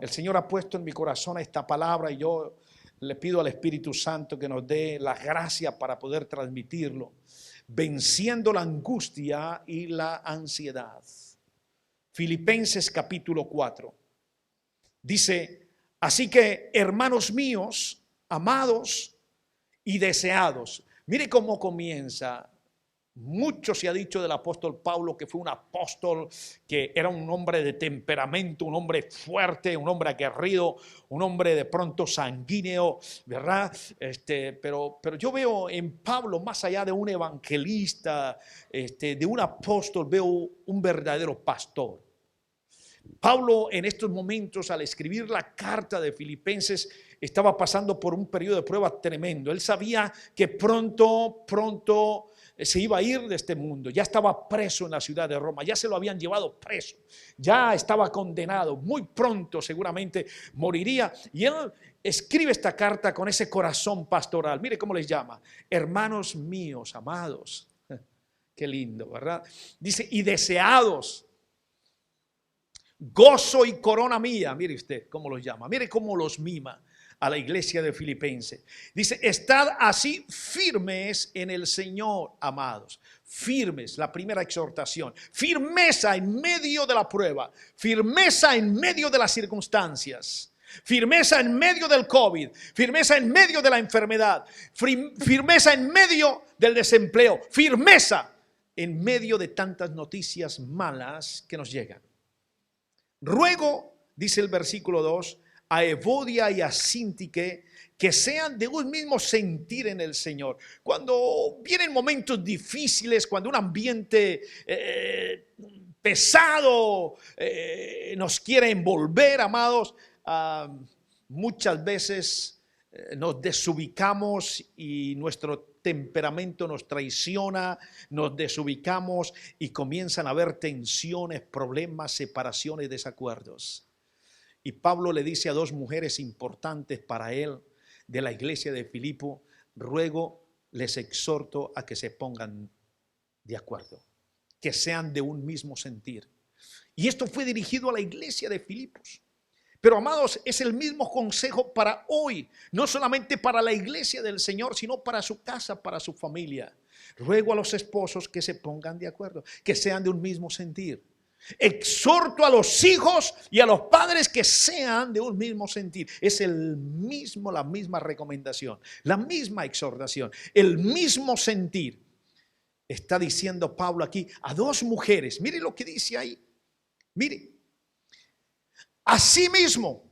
El Señor ha puesto en mi corazón esta palabra y yo le pido al Espíritu Santo que nos dé la gracia para poder transmitirlo, venciendo la angustia y la ansiedad. Filipenses capítulo 4. Dice, así que hermanos míos, amados y deseados. Mire cómo comienza. Mucho se ha dicho del apóstol Pablo que fue un apóstol que era un hombre de temperamento, un hombre fuerte, un hombre aguerrido, un hombre de pronto sanguíneo, ¿verdad? Pero yo veo en Pablo, más allá de un evangelista, de un apóstol, veo un verdadero pastor. Pablo en estos momentos, al escribir la carta de Filipenses, estaba pasando por un periodo de prueba tremendo. Él sabía que pronto se iba a ir de este mundo. Ya estaba preso en la ciudad de Roma, ya se lo habían llevado preso, ya estaba condenado, muy pronto seguramente moriría. Y él escribe esta carta con ese corazón pastoral. Mire cómo les llama: hermanos míos, amados. Qué lindo, ¿verdad? Dice, y deseados, gozo y corona mía. Mire usted cómo los llama, mire cómo los mima a la iglesia de Filipenses. Dice, estad así firmes en el Señor, amados. Firmes, la primera exhortación. Firmeza en medio de la prueba, firmeza en medio de las circunstancias, firmeza en medio del COVID, firmeza en medio de la enfermedad, firmeza en medio del desempleo, firmeza en medio de tantas noticias malas que nos llegan. Ruego, dice el versículo 2, a Evodia y a Síntique que sean de un mismo sentir en el Señor. Cuando vienen momentos difíciles, cuando un ambiente pesado nos quiere envolver, amados, muchas veces nos desubicamos y nuestro temperamento nos traiciona, nos desubicamos y comienzan a haber tensiones, problemas, separaciones, desacuerdos. Y Pablo le dice a dos mujeres importantes para él de la iglesia de Filipo, ruego, les exhorto a que se pongan de acuerdo, que sean de un mismo sentir. Y esto fue dirigido a la iglesia de Filipos. Pero amados, es el mismo consejo para hoy, no solamente para la iglesia del Señor, sino para su casa, para su familia. Ruego a los esposos que se pongan de acuerdo, que sean de un mismo sentir. Exhorto a los hijos y a los padres que sean de un mismo sentir. Es la misma recomendación, la misma exhortación, el mismo sentir. Está diciendo Pablo aquí a dos mujeres. Mire lo que dice ahí. Mire. Asimismo,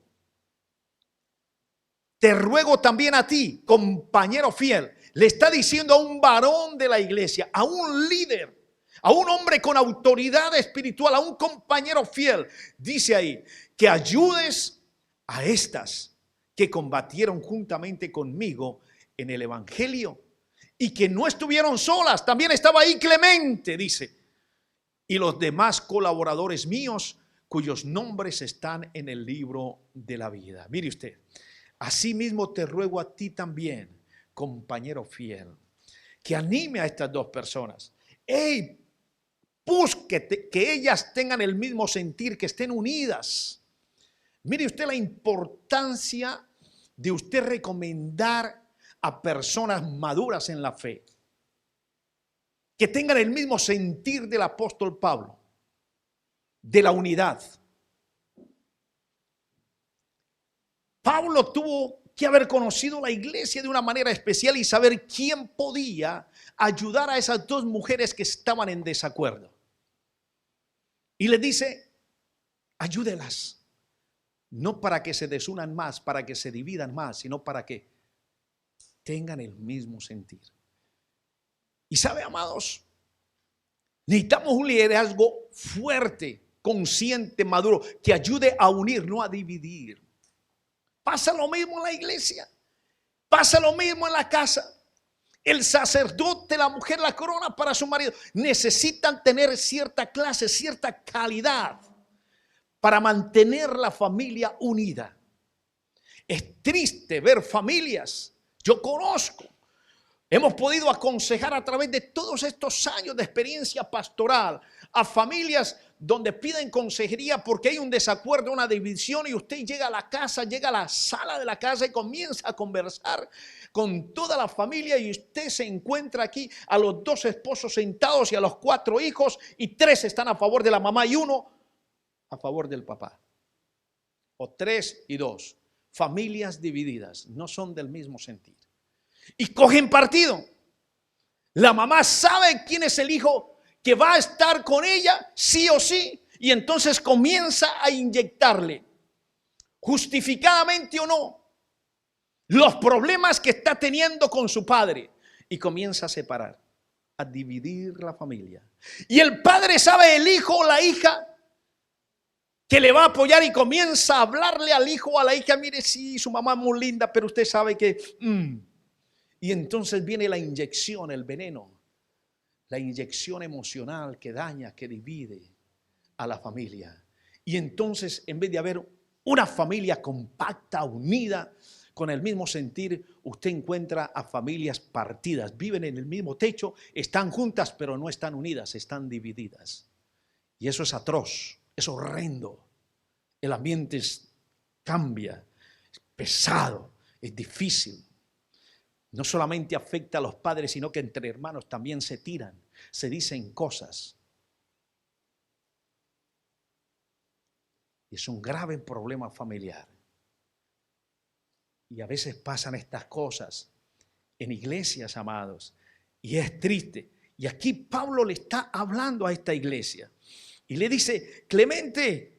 te ruego también a ti, compañero fiel. Le está diciendo a un varón de la iglesia, a un líder, a un hombre con autoridad espiritual, a un compañero fiel. Dice ahí, que ayudes a estas que combatieron juntamente conmigo en el evangelio y que no estuvieron solas. También estaba ahí Clemente, dice, y los demás colaboradores míos, cuyos nombres están en el libro de la vida. Mire usted, asimismo te ruego a ti también, compañero fiel, que anime a estas dos personas. Busque que ellas tengan el mismo sentir, que estén unidas. Mire usted la importancia de usted recomendar a personas maduras en la fe, que tengan el mismo sentir del apóstol Pablo, de la unidad. Pablo tuvo que haber conocido la iglesia de una manera especial y saber quién podía ayudar a esas dos mujeres que estaban en desacuerdo. Y les dice, ayúdelas, no para que se desunan más, para que se dividan más, sino para que tengan el mismo sentir. Y sabe, amados, necesitamos un liderazgo fuerte, consciente, maduro, que ayude a unir, no a dividir. Pasa lo mismo en la iglesia, pasa lo mismo en la casa. El sacerdote, la mujer, la corona para su marido, necesitan tener cierta clase, cierta calidad para mantener la familia unida. Es triste ver familias, yo conozco, hemos podido aconsejar a través de todos estos años de experiencia pastoral a familias donde piden consejería porque hay un desacuerdo, una división, y usted llega a la casa, llega a la sala de la casa y comienza a conversar con toda la familia, y usted se encuentra aquí a los 2 esposos sentados y a los 4 hijos, y 3 están a favor de la mamá y 1 a favor del papá. O 3 y 2. Familias divididas, no son del mismo sentir. Y cogen partido. La mamá sabe quién es el hijo que va a estar con ella, sí o sí, y entonces comienza a inyectarle, justificadamente o no, los problemas que está teniendo con su padre, y comienza a separar, a dividir la familia. Y el padre sabe, el hijo o la hija, que le va a apoyar, y comienza a hablarle al hijo o a la hija: mire, sí, su mamá es muy linda, pero usted sabe que... Y entonces viene la inyección, el veneno, la inyección emocional que daña, que divide a la familia. Y entonces, en vez de haber una familia compacta, unida, con el mismo sentir, usted encuentra a familias partidas. Viven en el mismo techo, están juntas, pero no están unidas, están divididas. Y eso es atroz, es horrendo. El ambiente cambia, es pesado, es difícil. No solamente afecta a los padres, sino que entre hermanos también se tiran, se dicen cosas. Y es un grave problema familiar. Y a veces pasan estas cosas en iglesias, amados, y es triste. Y aquí Pablo le está hablando a esta iglesia y le dice: Clemente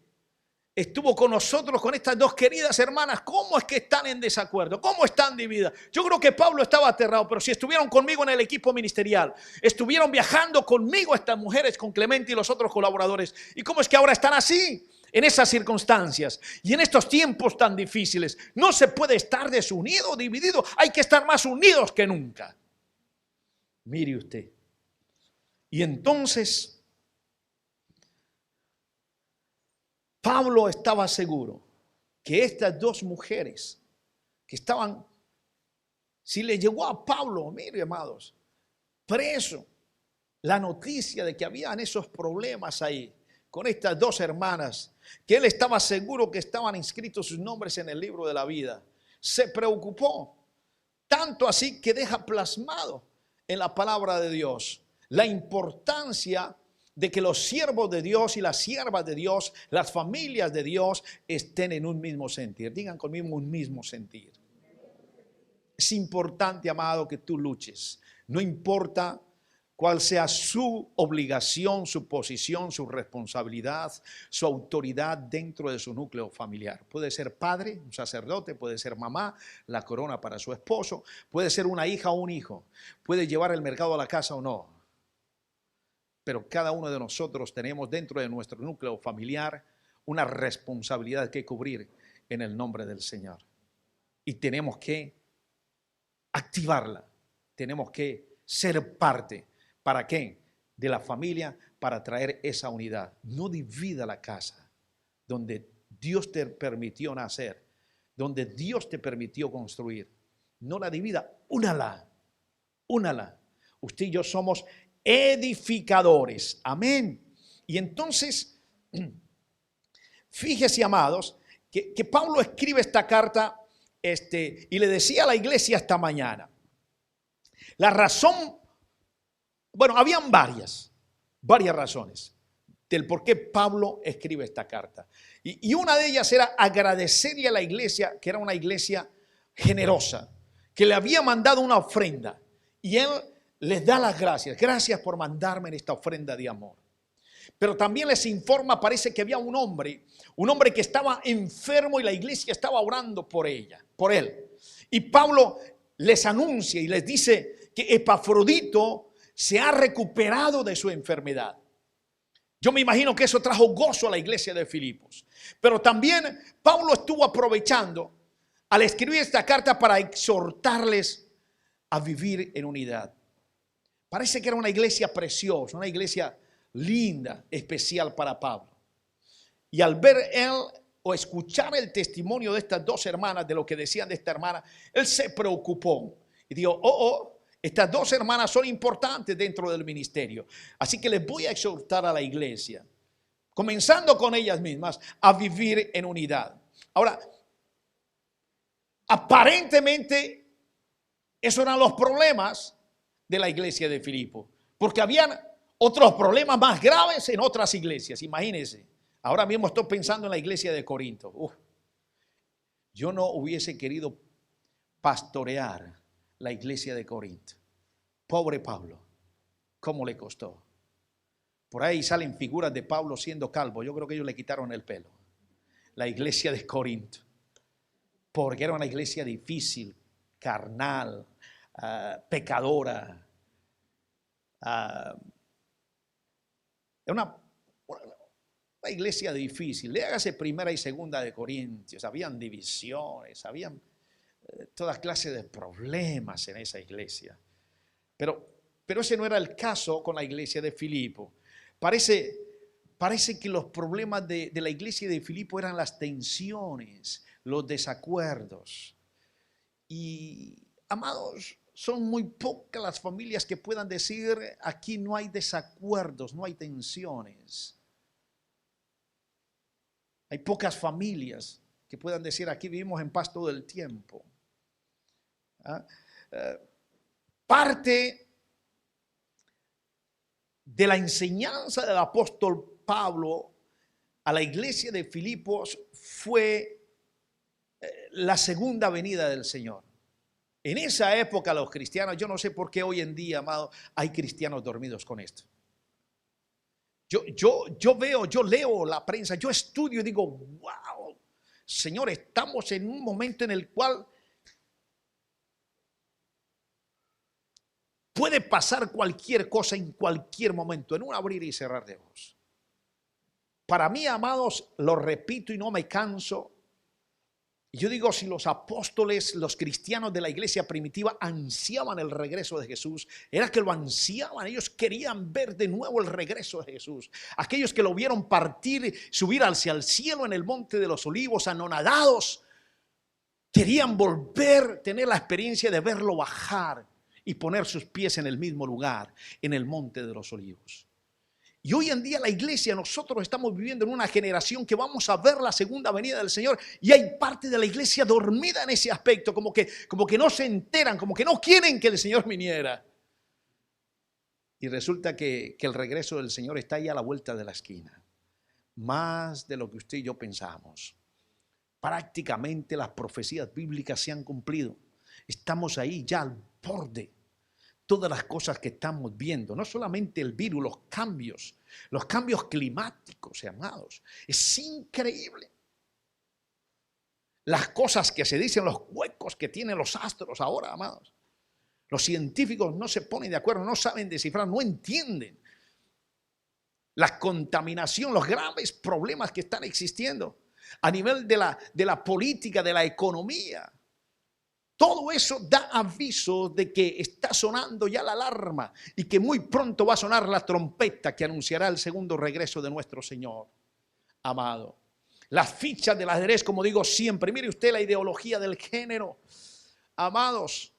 estuvo con nosotros, con estas 2 queridas hermanas. ¿Cómo es que están en desacuerdo? ¿Cómo están divididas? Yo creo que Pablo estaba aterrado, pero si estuvieron conmigo en el equipo ministerial, estuvieron viajando conmigo estas mujeres, con Clemente y los otros colaboradores, ¿y cómo es que ahora están así? En esas circunstancias y en estos tiempos tan difíciles, no se puede estar desunido, dividido. Hay que estar más unidos que nunca. Mire usted. Y entonces Pablo estaba seguro que estas 2 mujeres que estaban, si le llegó a Pablo, mire, amados, preso, la noticia de que habían esos problemas ahí con estas 2 hermanas, que él estaba seguro que estaban inscritos sus nombres en el libro de la vida, se preocupó, tanto así que deja plasmado en la palabra de Dios la importancia de que los siervos de Dios y las siervas de Dios, las familias de Dios, estén en un mismo sentir. Digan conmigo: un mismo sentir. Es importante, amado, que tú luches. No importa cuál sea su obligación, su posición, su responsabilidad, su autoridad dentro de su núcleo familiar. Puede ser padre, un sacerdote, puede ser mamá, la corona para su esposo, puede ser una hija o un hijo, puede llevar el mercado a la casa o no. Pero cada uno de nosotros tenemos dentro de nuestro núcleo familiar una responsabilidad que cubrir en el nombre del Señor. Y tenemos que activarla, tenemos que ser parte. ¿Para qué? De la familia, para traer esa unidad. No divida la casa donde Dios te permitió nacer, donde Dios te permitió construir. No la divida, únala, únala. Usted y yo somos edificadores. Amén. Y entonces, fíjese, amados, que Pablo escribe esta carta y le decía a la iglesia esta mañana. La razón, bueno, habían varias razones del por qué Pablo escribe esta carta. Y una de ellas era agradecerle a la iglesia, que era una iglesia generosa, que le había mandado una ofrenda. Y él les da las gracias. Gracias por mandarme en esta ofrenda de amor. Pero también les informa, parece que había un hombre que estaba enfermo y la iglesia estaba orando por él. Y Pablo les anuncia y les dice que Epafrodito se ha recuperado de su enfermedad. Yo me imagino que eso trajo gozo a la iglesia de Filipos. Pero también Pablo estuvo aprovechando al escribir esta carta para exhortarles a vivir en unidad. Parece que era una iglesia preciosa, una iglesia linda, especial para Pablo. Y al ver él o escuchar el testimonio de estas 2 hermanas, de lo que decían de esta hermana, él se preocupó y dijo: estas 2 hermanas son importantes dentro del ministerio. Así que les voy a exhortar a la iglesia comenzando con ellas mismas, a vivir en unidad. Ahora, aparentemente, esos eran los problemas de la iglesia de Filipo, porque habían otros problemas más graves en otras iglesias. Imagínense, ahora mismo estoy pensando en la iglesia de Corinto. Yo no hubiese querido pastorear la iglesia de Corinto. Pobre Pablo, ¿cómo le costó? Por ahí salen figuras de Pablo siendo calvo. Yo creo que ellos le quitaron el pelo. La iglesia de Corinto, porque era una iglesia difícil, carnal, pecadora. Era una iglesia difícil. Léagase primera y segunda de Corintios. Habían divisiones, habían todas clases de problemas en esa iglesia. Pero ese no era el caso con la iglesia de Filipo. Parece que los problemas de la iglesia de Filipo eran las tensiones, los desacuerdos. Y, amados, son muy pocas las familias que puedan decir: aquí no hay desacuerdos, no hay tensiones. Hay pocas familias que puedan decir: aquí vivimos en paz todo el tiempo. Parte de la enseñanza del apóstol Pablo a la iglesia de Filipos fue la segunda venida del Señor. En esa época los cristianos, yo no sé por qué hoy en día, amado, hay cristianos dormidos con esto. Yo leo la prensa, yo estudio y digo: wow, Señor, estamos en un momento en el cual puede pasar cualquier cosa en cualquier momento, en un abrir y cerrar de ojos. Para mí, amados, lo repito y no me canso. Yo digo, si los apóstoles, los cristianos de la iglesia primitiva ansiaban el regreso de Jesús, era que lo ansiaban. Ellos querían ver de nuevo el regreso de Jesús. Aquellos que lo vieron partir, subir hacia el cielo en el monte de los olivos, anonadados, querían volver, tener la experiencia de verlo bajar y poner sus pies en el mismo lugar, en el monte de los olivos. Y hoy en día la iglesia, nosotros estamos viviendo en una generación que vamos a ver la segunda venida del Señor, y hay parte de la iglesia dormida en ese aspecto, como que no se enteran, como que no quieren que el Señor viniera. Y resulta que el regreso del Señor está ahí a la vuelta de la esquina, más de lo que usted y yo pensamos. Prácticamente las profecías bíblicas se han cumplido. Estamos ahí ya al borde. Todas las cosas que estamos viendo, no solamente el virus, los cambios climáticos, amados, es increíble. Las cosas que se dicen, los huecos que tienen los astros ahora, amados. Los científicos no se ponen de acuerdo, no saben descifrar, no entienden la contaminación, los graves problemas que están existiendo a nivel de la política, de la economía. Todo eso da aviso de que está sonando ya la alarma y que muy pronto va a sonar la trompeta que anunciará el segundo regreso de nuestro Señor, amado. Las fichas del ajedrez, como digo siempre, mire usted la ideología del género, amados,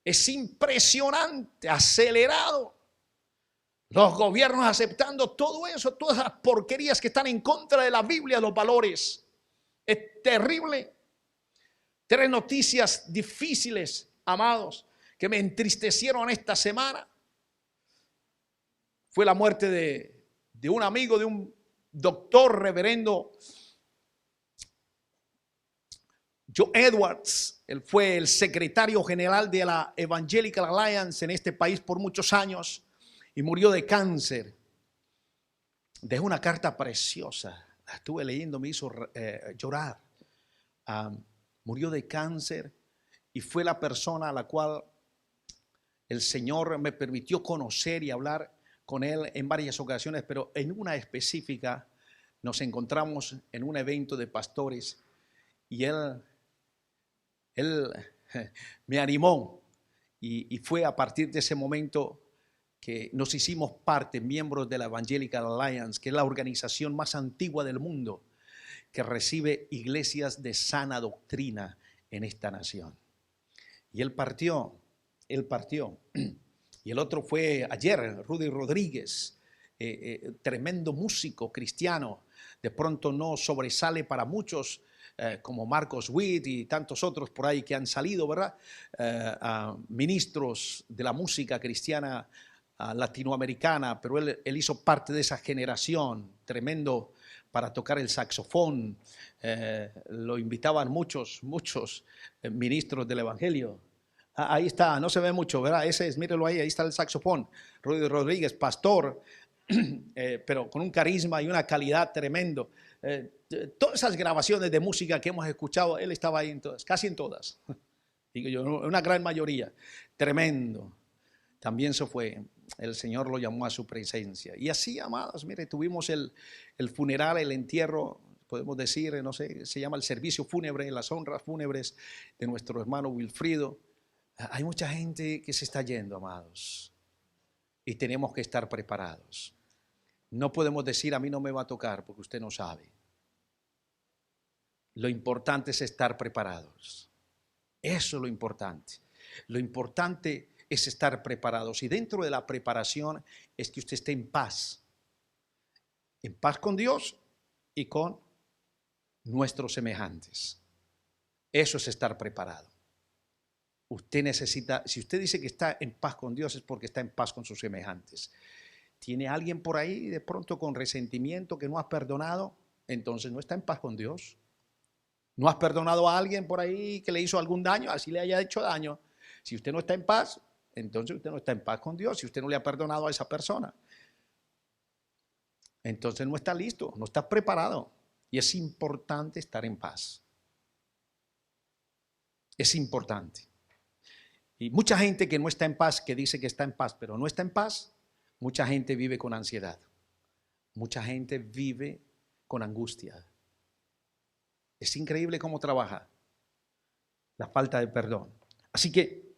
es impresionante, acelerado. Los gobiernos aceptando todo eso, todas las porquerías que están en contra de la Biblia, los valores. Es terrible. 3 noticias difíciles, amados, que me entristecieron esta semana. Fue la muerte de un amigo, de un doctor, reverendo Joe Edwards. Él fue el secretario general de la Evangelical Alliance en este país por muchos años y murió de cáncer. Dejó una carta preciosa, la estuve leyendo, me hizo llorar. Murió de cáncer y fue la persona a la cual el Señor me permitió conocer y hablar con él en varias ocasiones, pero en una específica nos encontramos en un evento de pastores y él me animó y fue a partir de ese momento que nos hicimos parte, miembros de la Evangelical Alliance, que es la organización más antigua del mundo, que recibe iglesias de sana doctrina en esta nación. Y él partió. Y el otro fue ayer, Rudy Rodríguez, tremendo músico cristiano. De pronto no sobresale para muchos, como Marcos Witt y tantos otros por ahí que han salido, ¿verdad? Ministros de la música cristiana latinoamericana, pero él hizo parte de esa generación, tremendo para tocar el saxofón. Lo invitaban muchos ministros del evangelio. Ahí está, no se ve mucho, ¿verdad? Ese es, mírelo ahí está el saxofón. Rudy Rodríguez, pastor, pero con un carisma y una calidad tremendo. Todas esas grabaciones de música que hemos escuchado, él estaba ahí en todas, casi en todas. Digo yo, una gran mayoría. Tremendo. También se fue. El Señor lo llamó a su presencia. Y así, amados, mire, tuvimos el funeral, el entierro, podemos decir, no sé, se llama el servicio fúnebre, las honras fúnebres de nuestro hermano Wilfrido. Hay mucha gente que se está yendo, amados, y tenemos que estar preparados. No podemos decir, a mí no me va a tocar, porque usted no sabe. Lo importante es estar preparados. Eso es lo importante. Lo importante es estar preparados, y dentro de la preparación es que usted esté en paz con Dios y con nuestros semejantes. Eso es estar preparado. Usted necesita, si usted dice que está en paz con Dios, es porque está en paz con sus semejantes. ¿Tiene alguien por ahí de pronto con resentimiento que no has perdonado? Entonces no está en paz con Dios. ¿No has perdonado a alguien por ahí que le hizo algún daño? Así le haya hecho daño. Si usted no está en paz, entonces usted no está en paz con Dios. Si usted no le ha perdonado a esa persona, entonces no está listo, no está preparado. Y es importante estar en paz. Es importante. Y mucha gente que no está en paz, que dice que está en paz, pero no está en paz, mucha gente vive con ansiedad. Mucha gente vive con angustia. Es increíble cómo trabaja la falta de perdón. Así que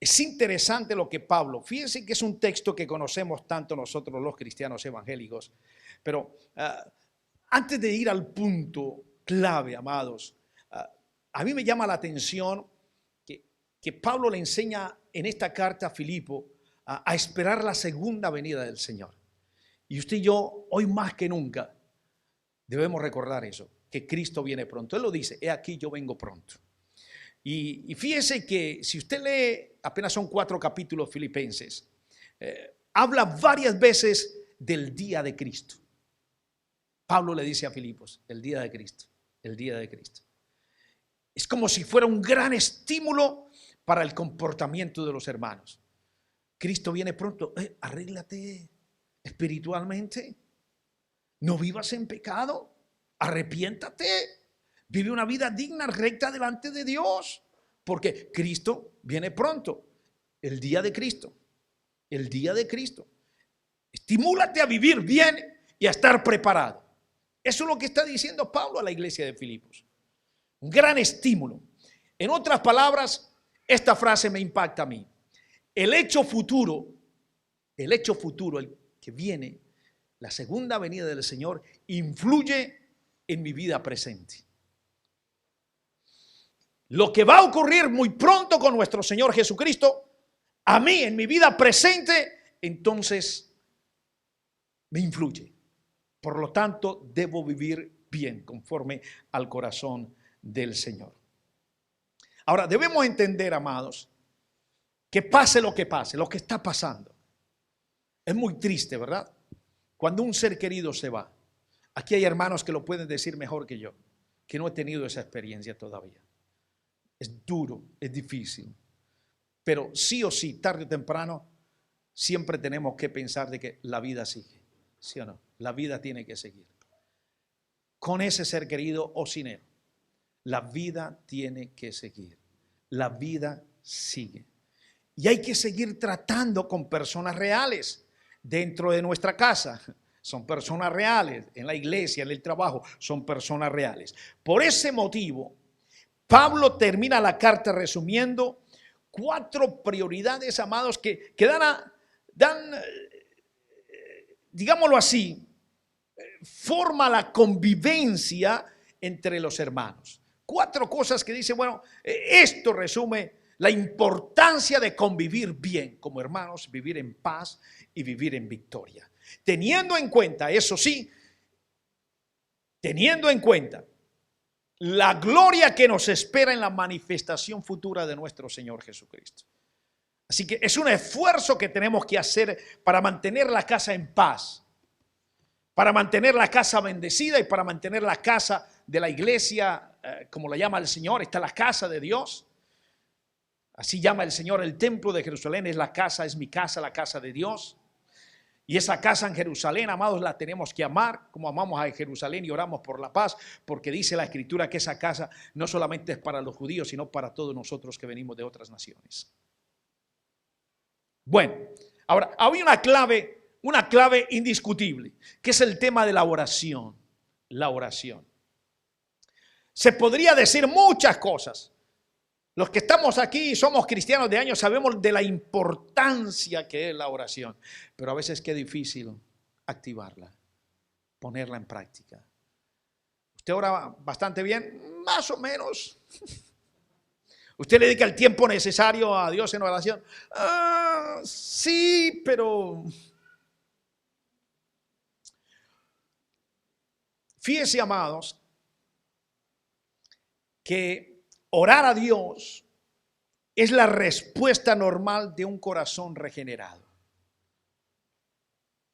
es interesante lo que Pablo, fíjense que es un texto que conocemos tanto nosotros los cristianos evangélicos, pero antes de ir al punto clave, amados, a mí me llama la atención que Pablo le enseña en esta carta a Filipo a esperar la segunda venida del Señor. Y usted y yo, hoy más que nunca, debemos recordar eso, que Cristo viene pronto. Él lo dice, he aquí yo vengo pronto. Y fíjese que si usted lee, apenas son 4 capítulos Filipenses, habla varias veces del día de Cristo. Pablo le dice a Filipos, el día de Cristo, el día de Cristo. Es como si fuera un gran estímulo para el comportamiento de los hermanos. Cristo viene pronto, arréglate espiritualmente, no vivas en pecado, arrepiéntate, vive una vida digna, recta delante de Dios, porque Cristo viene pronto, el día de Cristo, el día de Cristo. Estimúlate a vivir bien y a estar preparado. Eso es lo que está diciendo Pablo a la iglesia de Filipos. Un gran estímulo. En otras palabras, esta frase me impacta a mí. El hecho futuro, el que viene, la segunda venida del Señor, influye en mi vida presente. Lo que va a ocurrir muy pronto con nuestro Señor Jesucristo, a mí en mi vida presente, entonces me influye. Por lo tanto, debo vivir bien conforme al corazón del Señor. Ahora, debemos entender, amados, que pase, lo que está pasando. Es muy triste, ¿verdad? Cuando un ser querido se va. Aquí hay hermanos que lo pueden decir mejor que yo, que no he tenido esa experiencia todavía. Es duro, es difícil, pero sí o sí, tarde o temprano, siempre tenemos que pensar de que la vida sigue, ¿sí o no? La vida tiene que seguir. Con ese ser querido o sin él, la vida tiene que seguir. La vida sigue. Y hay que seguir tratando con personas reales dentro de nuestra casa. Son personas reales, en la iglesia, en el trabajo, son personas reales. Por ese motivo, Pablo termina la carta resumiendo 4 prioridades, amados, que dan, digámoslo así, forma la convivencia entre los hermanos. 4 cosas que dice, bueno, esto resume la importancia de convivir bien como hermanos, vivir en paz y vivir en victoria. Teniendo en cuenta, eso sí, teniendo en cuenta la gloria que nos espera en la manifestación futura de nuestro Señor Jesucristo. Así que es un esfuerzo que tenemos que hacer para mantener la casa en paz, para mantener la casa bendecida y para mantener la casa de la iglesia, como la llama el Señor, está la casa de Dios. Así llama el Señor el templo de Jerusalén, es la casa, es mi casa, la casa de Dios. Y esa casa en Jerusalén, amados, la tenemos que amar como amamos a Jerusalén y oramos por la paz, porque dice la Escritura que esa casa no solamente es para los judíos, sino para todos nosotros que venimos de otras naciones. Bueno, ahora, hay una clave indiscutible, que es el tema de la oración. La oración. Se podría decir muchas cosas. Los que estamos aquí y somos cristianos de años sabemos de la importancia que es la oración, pero a veces qué difícil activarla, ponerla en práctica. ¿Usted ora bastante bien? Más o menos. ¿Usted le dedica el tiempo necesario a Dios en oración? Sí, pero fíjense, amados, que orar a Dios es la respuesta normal de un corazón regenerado.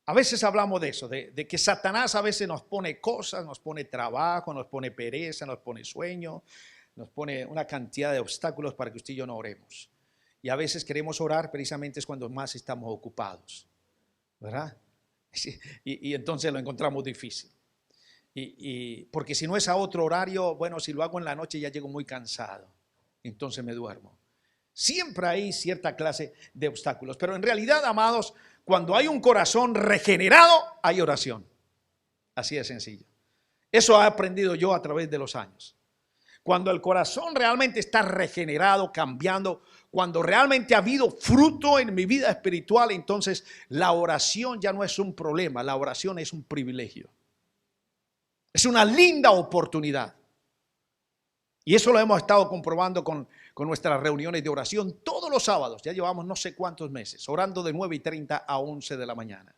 A veces hablamos de eso, de que Satanás a veces nos pone cosas, nos pone trabajo, nos pone pereza, nos pone sueño, nos pone una cantidad de obstáculos para que usted y yo no oremos. Y a veces queremos orar precisamente es cuando más estamos ocupados, ¿verdad? Y entonces lo encontramos difícil. Porque si no es a otro horario, bueno, si lo hago en la noche ya llego muy cansado, entonces me duermo. Siempre hay cierta clase de obstáculos, pero en realidad, amados, cuando hay un corazón regenerado, hay oración. Así de sencillo. Eso he aprendido yo a través de los años. Cuando el corazón realmente está regenerado, cambiando, cuando realmente ha habido fruto en mi vida espiritual, entonces la oración ya no es un problema, la oración es un privilegio. Es una linda oportunidad. Y eso lo hemos estado comprobando con nuestras reuniones de oración todos los sábados. Ya llevamos no sé cuántos meses, orando de 9:30 a 11 de la mañana.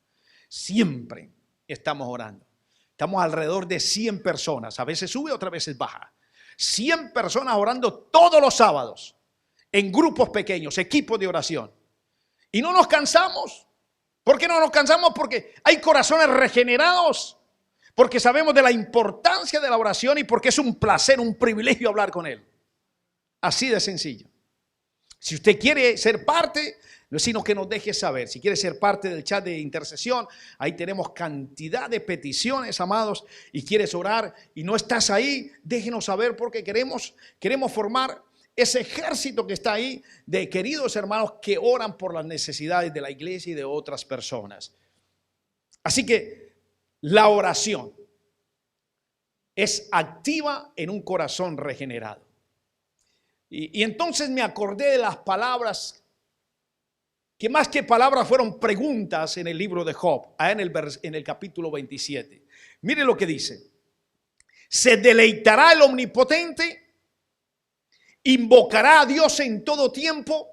Siempre estamos orando. Estamos alrededor de 100 personas. A veces sube, otras veces baja. 100 personas orando todos los sábados. En grupos pequeños, equipos de oración. Y no nos cansamos. ¿Por qué no nos cansamos? Porque hay corazones regenerados. Porque sabemos de la importancia de la oración y porque es un placer, un privilegio hablar con Él. Así de sencillo. Si usted quiere ser parte, no es sino que nos deje saber. Si quiere ser parte del chat de intercesión, ahí tenemos cantidad de peticiones, amados, y quieres orar y no estás ahí, déjenos saber porque queremos formar ese ejército que está ahí de queridos hermanos que oran por las necesidades de la iglesia y de otras personas. Así que la oración es activa en un corazón regenerado. Y entonces me acordé de las palabras que más que palabras fueron preguntas en el libro de Job, en el capítulo 27. Mire lo que dice. ¿Se deleitará el omnipotente? ¿Invocará a Dios en todo tiempo?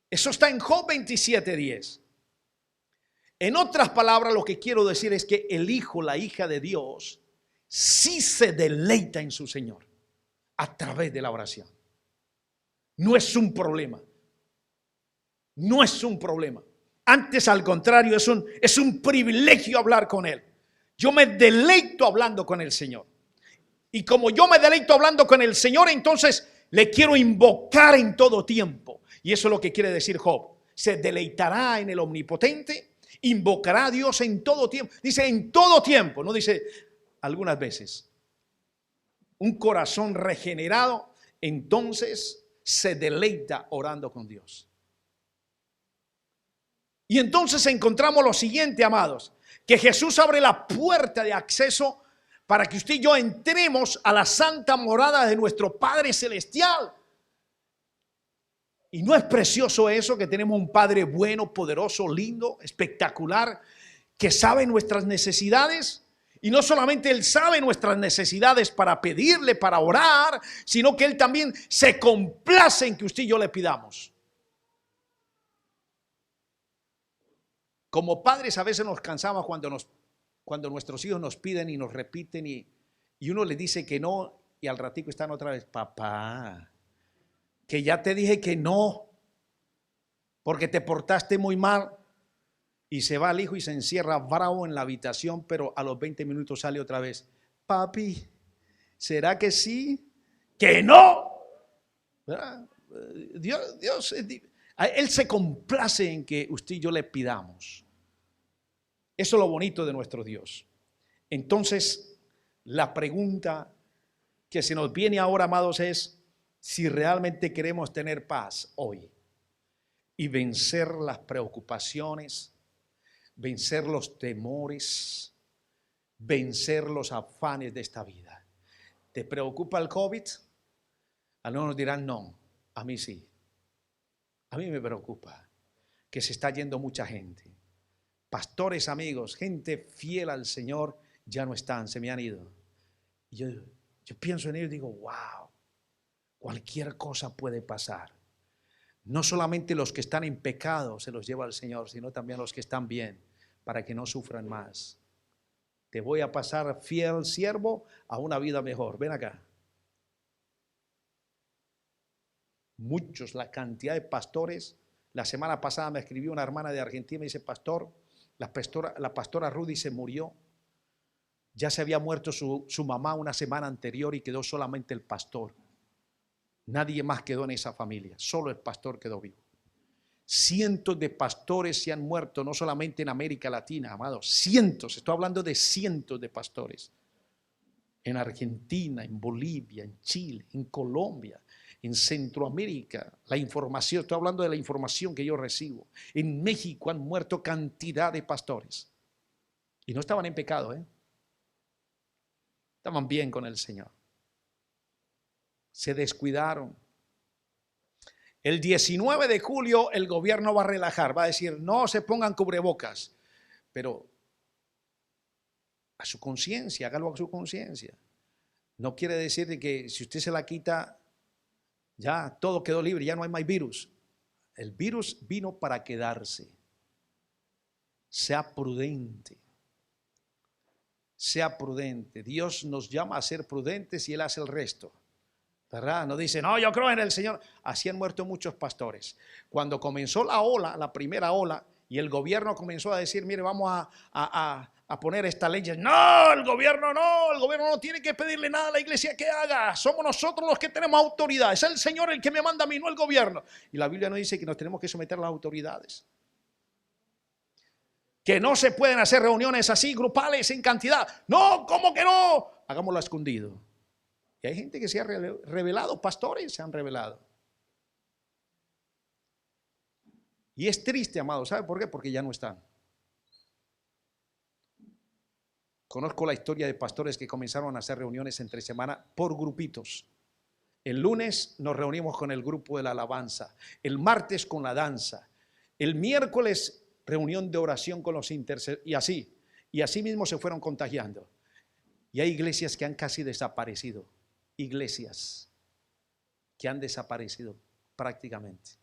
Eso está en Job 27:10. En otras palabras, lo que quiero decir es que el hijo, la hija de Dios, sí se deleita en su Señor a través de la oración. No es un problema. No es un problema. Antes, al contrario, es un privilegio hablar con Él. Yo me deleito hablando con el Señor. Y como yo me deleito hablando con el Señor, entonces le quiero invocar en todo tiempo. Y eso es lo que quiere decir Job. Se deleitará en el omnipotente. Invocará a Dios en todo tiempo. Dice en todo tiempo, no dice algunas veces. Un corazón regenerado, entonces se deleita orando con Dios. Y entonces encontramos lo siguiente, amados, que Jesús abre la puerta de acceso para que usted y yo entremos a la santa morada de nuestro Padre Celestial. Y no es precioso eso, que tenemos un Padre bueno, poderoso, lindo, espectacular, que sabe nuestras necesidades Y no solamente Él sabe nuestras necesidades para pedirle, para orar, sino que Él también se complace en que usted y yo le pidamos. Como padres a veces nos cansamos cuando nuestros hijos nos piden y nos repiten y uno le dice que no y al ratico están otra vez, papá, que ya te dije que no, porque te portaste muy mal. Y se va el hijo y se encierra bravo en la habitación, pero a los 20 minutos sale otra vez, papi, ¿será que sí? ¡Que no! ¿Verdad? Dios, Él se complace en que usted y yo le pidamos. Eso es lo bonito de nuestro Dios. Entonces, la pregunta que se nos viene ahora, amados, es si realmente queremos tener paz hoy y vencer las preocupaciones, vencer los temores, vencer los afanes de esta vida. ¿Te preocupa el COVID? Algunos dirán no, a mí sí. A mí me preocupa que se está yendo mucha gente. Pastores, amigos, gente fiel al Señor ya no están, se me han ido. Y yo pienso en ellos y digo, wow, cualquier cosa puede pasar. No solamente los que están en pecado se los lleva al Señor, sino también los que están bien, para que no sufran más. Te voy a pasar, fiel siervo, a una vida mejor. Ven acá. Muchos, la cantidad de pastores. La semana pasada me escribió una hermana de Argentina y me dice, pastor, la pastora Rudy se murió. Ya se había muerto su mamá una semana anterior y quedó solamente el pastor. Nadie más quedó en esa familia, solo el pastor quedó vivo. Cientos de pastores se han muerto, no solamente en América Latina, amados, cientos, estoy hablando de cientos de pastores. En Argentina, en Bolivia, en Chile, en Colombia, en Centroamérica, la información, estoy hablando de la información que yo recibo. En México han muerto cantidad de pastores. Y no estaban en pecado, estaban bien con el Señor. Se descuidaron. El 19 de julio el gobierno va a relajar, va a decir no se pongan cubrebocas, pero a su conciencia, hágalo a su conciencia. No quiere decir que si usted se la quita, ya todo quedó libre, ya no hay más virus. El virus vino para quedarse. Sea prudente. Sea prudente. Dios nos llama a ser prudentes y Él hace el resto. ¿Verdad? No dice, no, yo creo en el Señor. Así han muerto muchos pastores. Cuando comenzó la ola, la primera ola, y el gobierno comenzó a decir, mire, vamos a poner esta ley. No, el gobierno no tiene que pedirle nada a la iglesia que haga. Somos nosotros los que tenemos autoridad. Es el Señor el que me manda a mí, no el gobierno. Y la Biblia nos dice que nos tenemos que someter a las autoridades. Que no se pueden hacer reuniones así, grupales, en cantidad. No, ¿cómo que no? Hagámoslo a escondido. Y hay gente que se ha revelado, pastores se han revelado. Y es triste, amado. ¿Sabe por qué? Porque ya no están. Conozco la historia de pastores que comenzaron a hacer reuniones entre semana por grupitos. El lunes nos reunimos con el grupo de la alabanza. El martes con la danza. El miércoles reunión de oración con los intercesores. Y así. Y así mismo se fueron contagiando. Y hay iglesias que han casi desaparecido. Iglesias que han desaparecido prácticamente.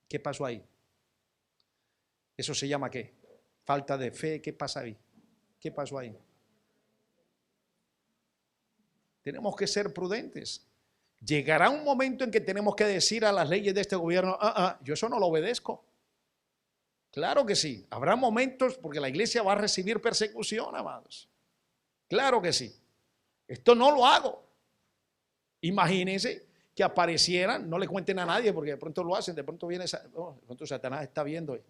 ¿Qué pasó ahí? ¿Eso se llama qué? Falta de fe. ¿Qué pasa ahí? ¿Qué pasó ahí? Tenemos que ser prudentes. Llegará un momento en que tenemos que decir a las leyes de este gobierno, yo eso no lo obedezco. Claro que sí. Habrá momentos porque la iglesia va a recibir persecución, amados. Claro que sí. Esto no lo hago. Imagínense que aparecieran, no le cuenten a nadie porque de pronto lo hacen, de pronto viene, de pronto Satanás está viendo.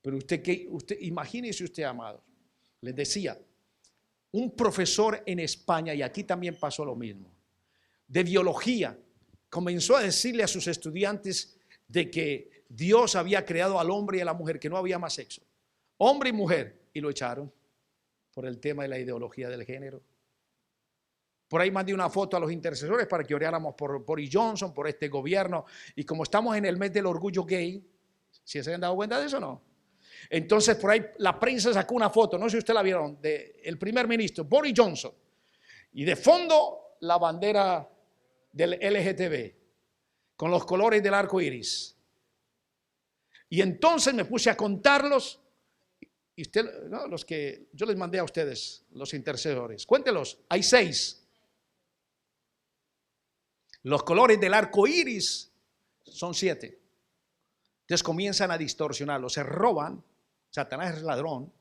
Pero usted, imagínese usted, amado, les decía, un profesor en España, y aquí también pasó lo mismo, de biología, comenzó a decirle a sus estudiantes de que Dios había creado al hombre y a la mujer, que no había más sexo, hombre y mujer, y lo echaron por el tema de la ideología del género. Por ahí mandé una foto a los intercesores para que oráramos por Boris Johnson, por este gobierno, y como estamos en el mes del orgullo gay, ¿si se han dado cuenta de eso o no? Entonces por ahí la prensa sacó una foto, no sé si usted la vieron, del primer ministro Boris Johnson, y de fondo la bandera del LGTB con los colores del arco iris. Y entonces me puse a contarlos, y usted, no, los que yo les mandé a ustedes, los intercesores, cuéntelos, hay 6. Los colores del arco iris son 7. Entonces comienzan a distorsionarlo, se roban, Satanás es ladrón,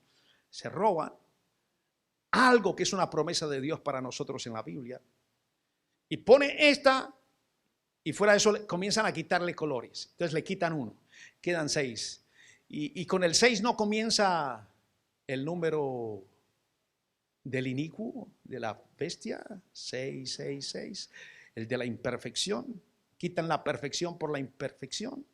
se roban algo que es una promesa de Dios para nosotros en la Biblia, y pone esta, y fuera de eso comienzan a quitarle colores. Entonces le quitan 1, quedan 6, y con el 6 no comienza el número del inicuo, de la bestia, 666, el de la imperfección. Quitan la perfección por la imperfección,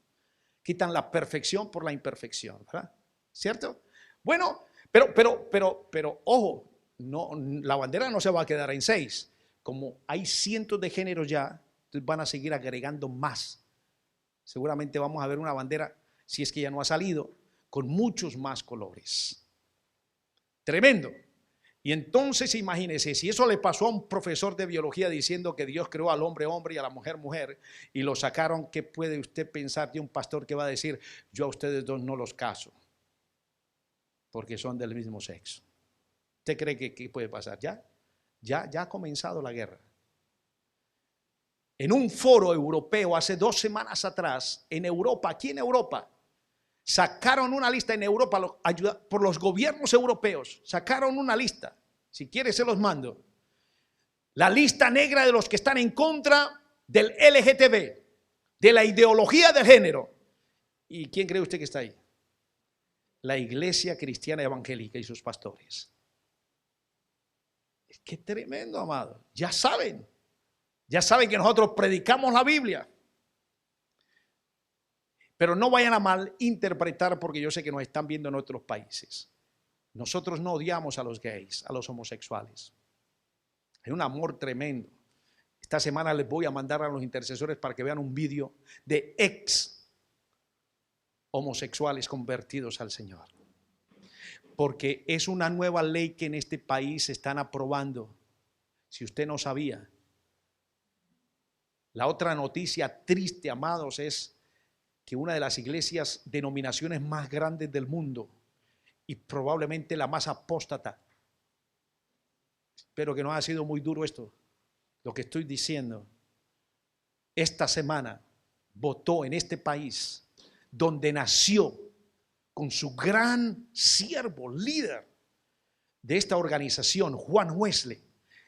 quitan la perfección por la imperfección, ¿verdad? ¿Cierto? Bueno, pero ojo, no, la bandera no se va a quedar en 6. Como hay cientos de géneros ya, van a seguir agregando más. Seguramente vamos a ver una bandera, si es que ya no ha salido, con muchos más colores. Tremendo. Y entonces imagínese, si eso le pasó a un profesor de biología diciendo que Dios creó al hombre hombre y a la mujer mujer, y lo sacaron, ¿qué puede usted pensar de un pastor que va a decir: yo a ustedes dos no los caso porque son del mismo sexo? ¿Usted cree que puede pasar? Ya ha comenzado la guerra. En un foro europeo hace 2 semanas atrás, en Europa, aquí en Europa, sacaron una lista en Europa, por los gobiernos europeos, sacaron una lista, si quiere se los mando, la lista negra de los que están en contra del LGTB, de la ideología de género. ¿Y quién cree usted que está ahí? La Iglesia Cristiana Evangélica y sus pastores. Qué tremendo, amado. Ya saben que nosotros predicamos la Biblia. Pero no vayan a malinterpretar, porque yo sé que nos están viendo en otros países. Nosotros no odiamos a los gays, a los homosexuales. Hay un amor tremendo. Esta semana les voy a mandar a los intercesores para que vean un vídeo de ex homosexuales convertidos al Señor. Porque es una nueva ley que en este país se están aprobando. Si usted no sabía. La otra noticia triste, amados, es que una de las iglesias, denominaciones más grandes del mundo y probablemente la más apóstata, espero que no haya sido muy duro esto, lo que estoy diciendo, esta semana votó en este país, donde nació con su gran siervo, líder de esta organización, Juan Wesley,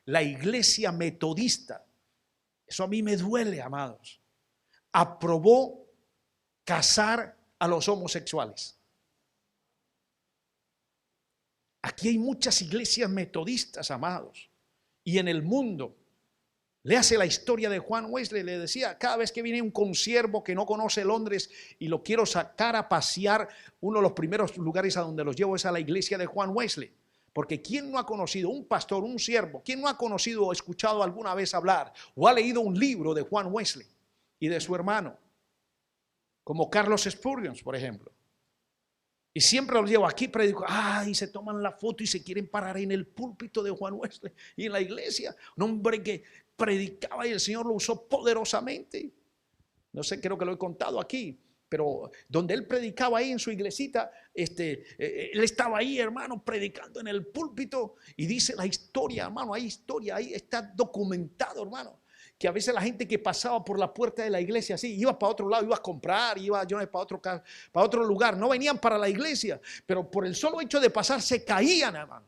la iglesia metodista. Eso a mí me duele, amados. Aprobó casar a los homosexuales. Aquí hay muchas iglesias metodistas, amados, y en el mundo. Le hace la historia de Juan Wesley. Le decía: cada vez que viene un consiervo que no conoce Londres y lo quiero sacar a pasear, uno de los primeros lugares a donde los llevo es a la iglesia de Juan Wesley. Porque ¿quién no ha conocido un pastor, un siervo? ¿Quién no ha conocido o escuchado alguna vez hablar o ha leído un libro de Juan Wesley y de su hermano? Como Carlos Spurgeon, por ejemplo. Y siempre los llevo aquí, predico, y se toman la foto y se quieren parar en el púlpito de Juan Wesley y en la iglesia. Un hombre que predicaba y el Señor lo usó poderosamente. No sé, creo que lo he contado aquí, pero donde él predicaba ahí en su iglesita, él estaba ahí, hermano, predicando en el púlpito, y dice la historia, hermano, hay historia, ahí está documentado, hermano, que a veces la gente que pasaba por la puerta de la iglesia así, iba para otro lado, iba a comprar, iba para otro lugar, no venían para la iglesia, pero por el solo hecho de pasar se caían, hermano.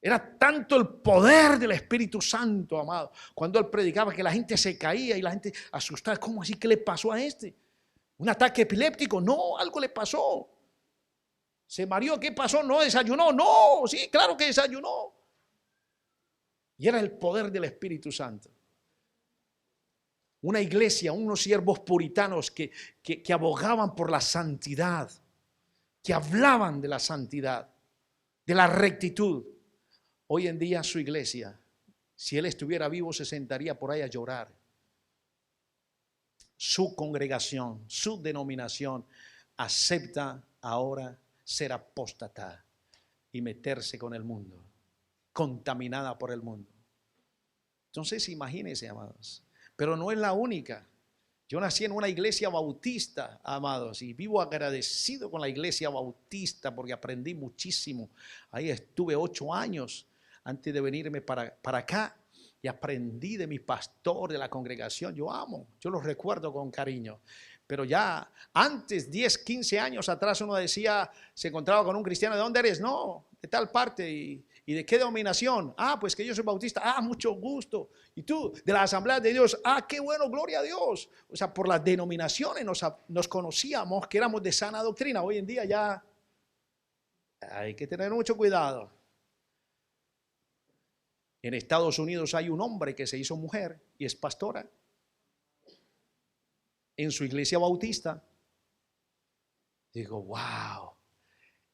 Era tanto el poder del Espíritu Santo, amado, cuando él predicaba, que la gente se caía y la gente asustada. ¿Cómo así? ¿Qué le pasó a este? ¿Un ataque epiléptico? No, algo le pasó. ¿Se mareó? ¿Qué pasó? ¿No desayunó? No, sí, claro que desayunó. Y era el poder del Espíritu Santo. Una iglesia, unos siervos puritanos que abogaban por la santidad, que hablaban de la santidad, de la rectitud. Hoy en día su iglesia, si él estuviera vivo, se sentaría por ahí a llorar. Su congregación, su denominación acepta ahora ser apóstata y meterse con el mundo, contaminada por el mundo. Entonces imagínense, amados, pero no es la única. Yo nací en una iglesia bautista, amados, y vivo agradecido con la iglesia bautista porque aprendí muchísimo. Ahí estuve 8 años antes de venirme para acá y aprendí de mi pastor, de la congregación. Yo los recuerdo con cariño. Pero ya antes, 10, 15 años atrás, uno decía, se encontraba con un cristiano, ¿de dónde eres? No, de tal parte. ¿Y de qué denominación? Pues que yo soy bautista. Mucho gusto. ¿Y tú? De la Asamblea de Dios. Qué bueno, gloria a Dios. O sea, por las denominaciones nos conocíamos que éramos de sana doctrina. Hoy en día ya hay que tener mucho cuidado. En Estados Unidos hay un hombre que se hizo mujer y es pastora en su iglesia bautista. Digo, wow,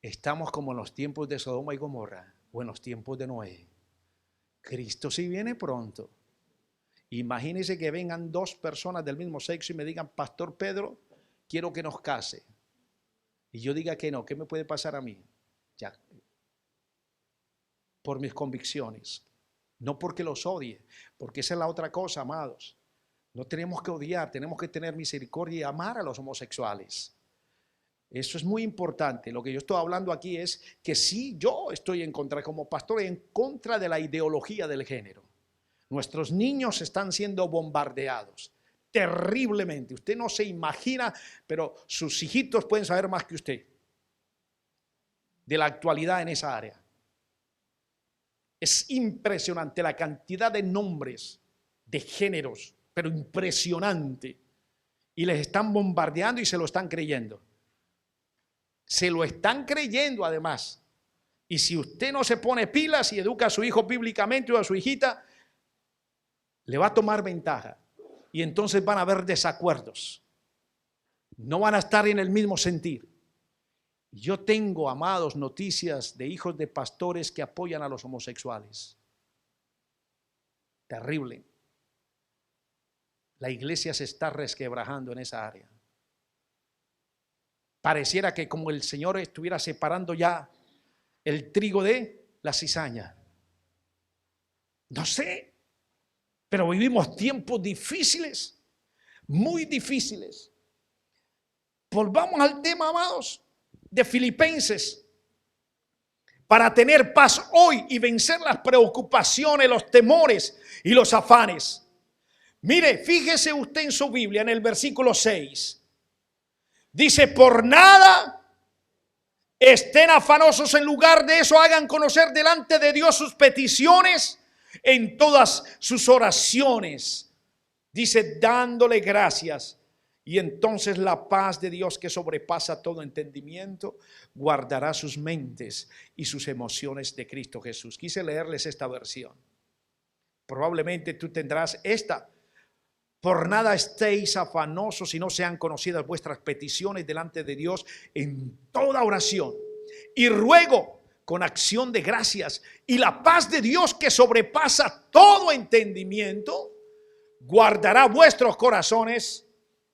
estamos como en los tiempos de Sodoma y Gomorra o en los tiempos de Noé. Cristo sí viene pronto. Imagínense que vengan 2 personas del mismo sexo y me digan, Pastor Pedro, quiero que nos case. Y yo diga que no, ¿qué me puede pasar a mí? Ya, por mis convicciones. No porque los odie, porque esa es la otra cosa, amados. No tenemos que odiar, tenemos que tener misericordia y amar a los homosexuales. Eso es muy importante. Lo que yo estoy hablando aquí es que sí, yo estoy en contra, como pastor, en contra de la ideología del género. Nuestros niños están siendo bombardeados terriblemente. Usted no se imagina, pero sus hijitos pueden saber más que usted de la actualidad en esa área. Es impresionante la cantidad de nombres, de géneros, pero impresionante. Y les están bombardeando y se lo están creyendo. Se lo están creyendo además. Y si usted no se pone pilas y educa a su hijo bíblicamente o a su hijita, le va a tomar ventaja. Y entonces van a haber desacuerdos. No van a estar en el mismo sentir. Yo tengo, amados, noticias de hijos de pastores que apoyan a los homosexuales. Terrible. La iglesia se está resquebrajando en esa área. Pareciera que como el Señor estuviera separando ya el trigo de la cizaña. No sé, pero vivimos tiempos difíciles, muy difíciles. Volvamos al tema, amados, de Filipenses. Para tener paz hoy y vencer las preocupaciones, los temores y los afanes. Mire, fíjese usted en su Biblia, en el versículo 6. Dice, por nada estén afanosos, en lugar de eso hagan conocer delante de Dios sus peticiones en todas sus oraciones. Dice, dándole gracias. Y entonces la paz de Dios, que sobrepasa todo entendimiento, guardará sus mentes y sus emociones de Cristo Jesús. Quise leerles esta versión. Probablemente tú tendrás esta. Por nada estéis afanosos, si no sean conocidas vuestras peticiones delante de Dios en toda oración y ruego con acción de gracias, y la paz de Dios, que sobrepasa todo entendimiento, guardará vuestros corazones.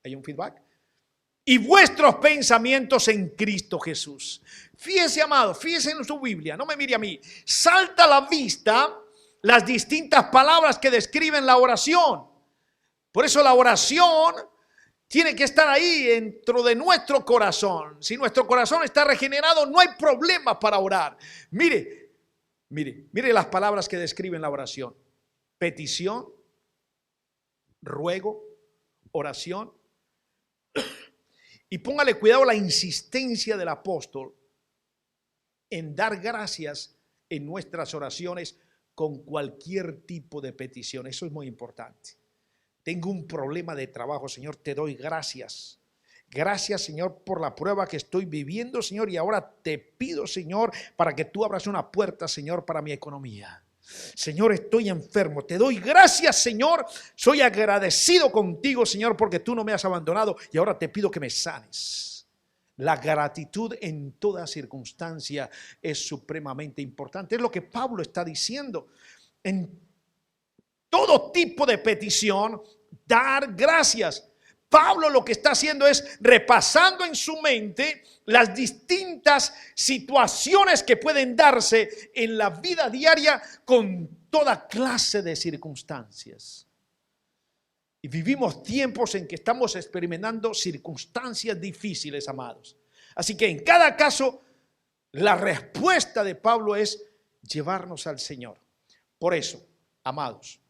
Hay un feedback. Y vuestros pensamientos en Cristo Jesús. Fíjese, amado, fíjese en su Biblia, no me mire a mí. Salta a la vista las distintas palabras que describen la oración. Por eso la oración tiene que estar ahí dentro de nuestro corazón. Si nuestro corazón está regenerado, no hay problema para orar. Mire las palabras que describen la oración. Petición, ruego, oración. Y póngale cuidado la insistencia del apóstol en dar gracias en nuestras oraciones con cualquier tipo de petición. Eso es muy importante. Tengo un problema de trabajo, Señor, te doy gracias. Gracias, Señor, por la prueba que estoy viviendo, Señor, y ahora te pido, Señor, para que tú abras una puerta, Señor, para mi economía. Señor, estoy enfermo, te doy gracias, Señor, soy agradecido contigo, Señor, porque tú no me has abandonado y ahora te pido que me sanes. La gratitud en toda circunstancia es supremamente importante. Es lo que Pablo está diciendo. En todo tipo de petición, dar gracias. Pablo lo que está haciendo es repasando en su mente las distintas situaciones que pueden darse en la vida diaria con toda clase de circunstancias. Y vivimos tiempos en que estamos experimentando circunstancias difíciles, amados. Así que en cada caso, la respuesta de Pablo es llevarnos al Señor. Por eso, amados,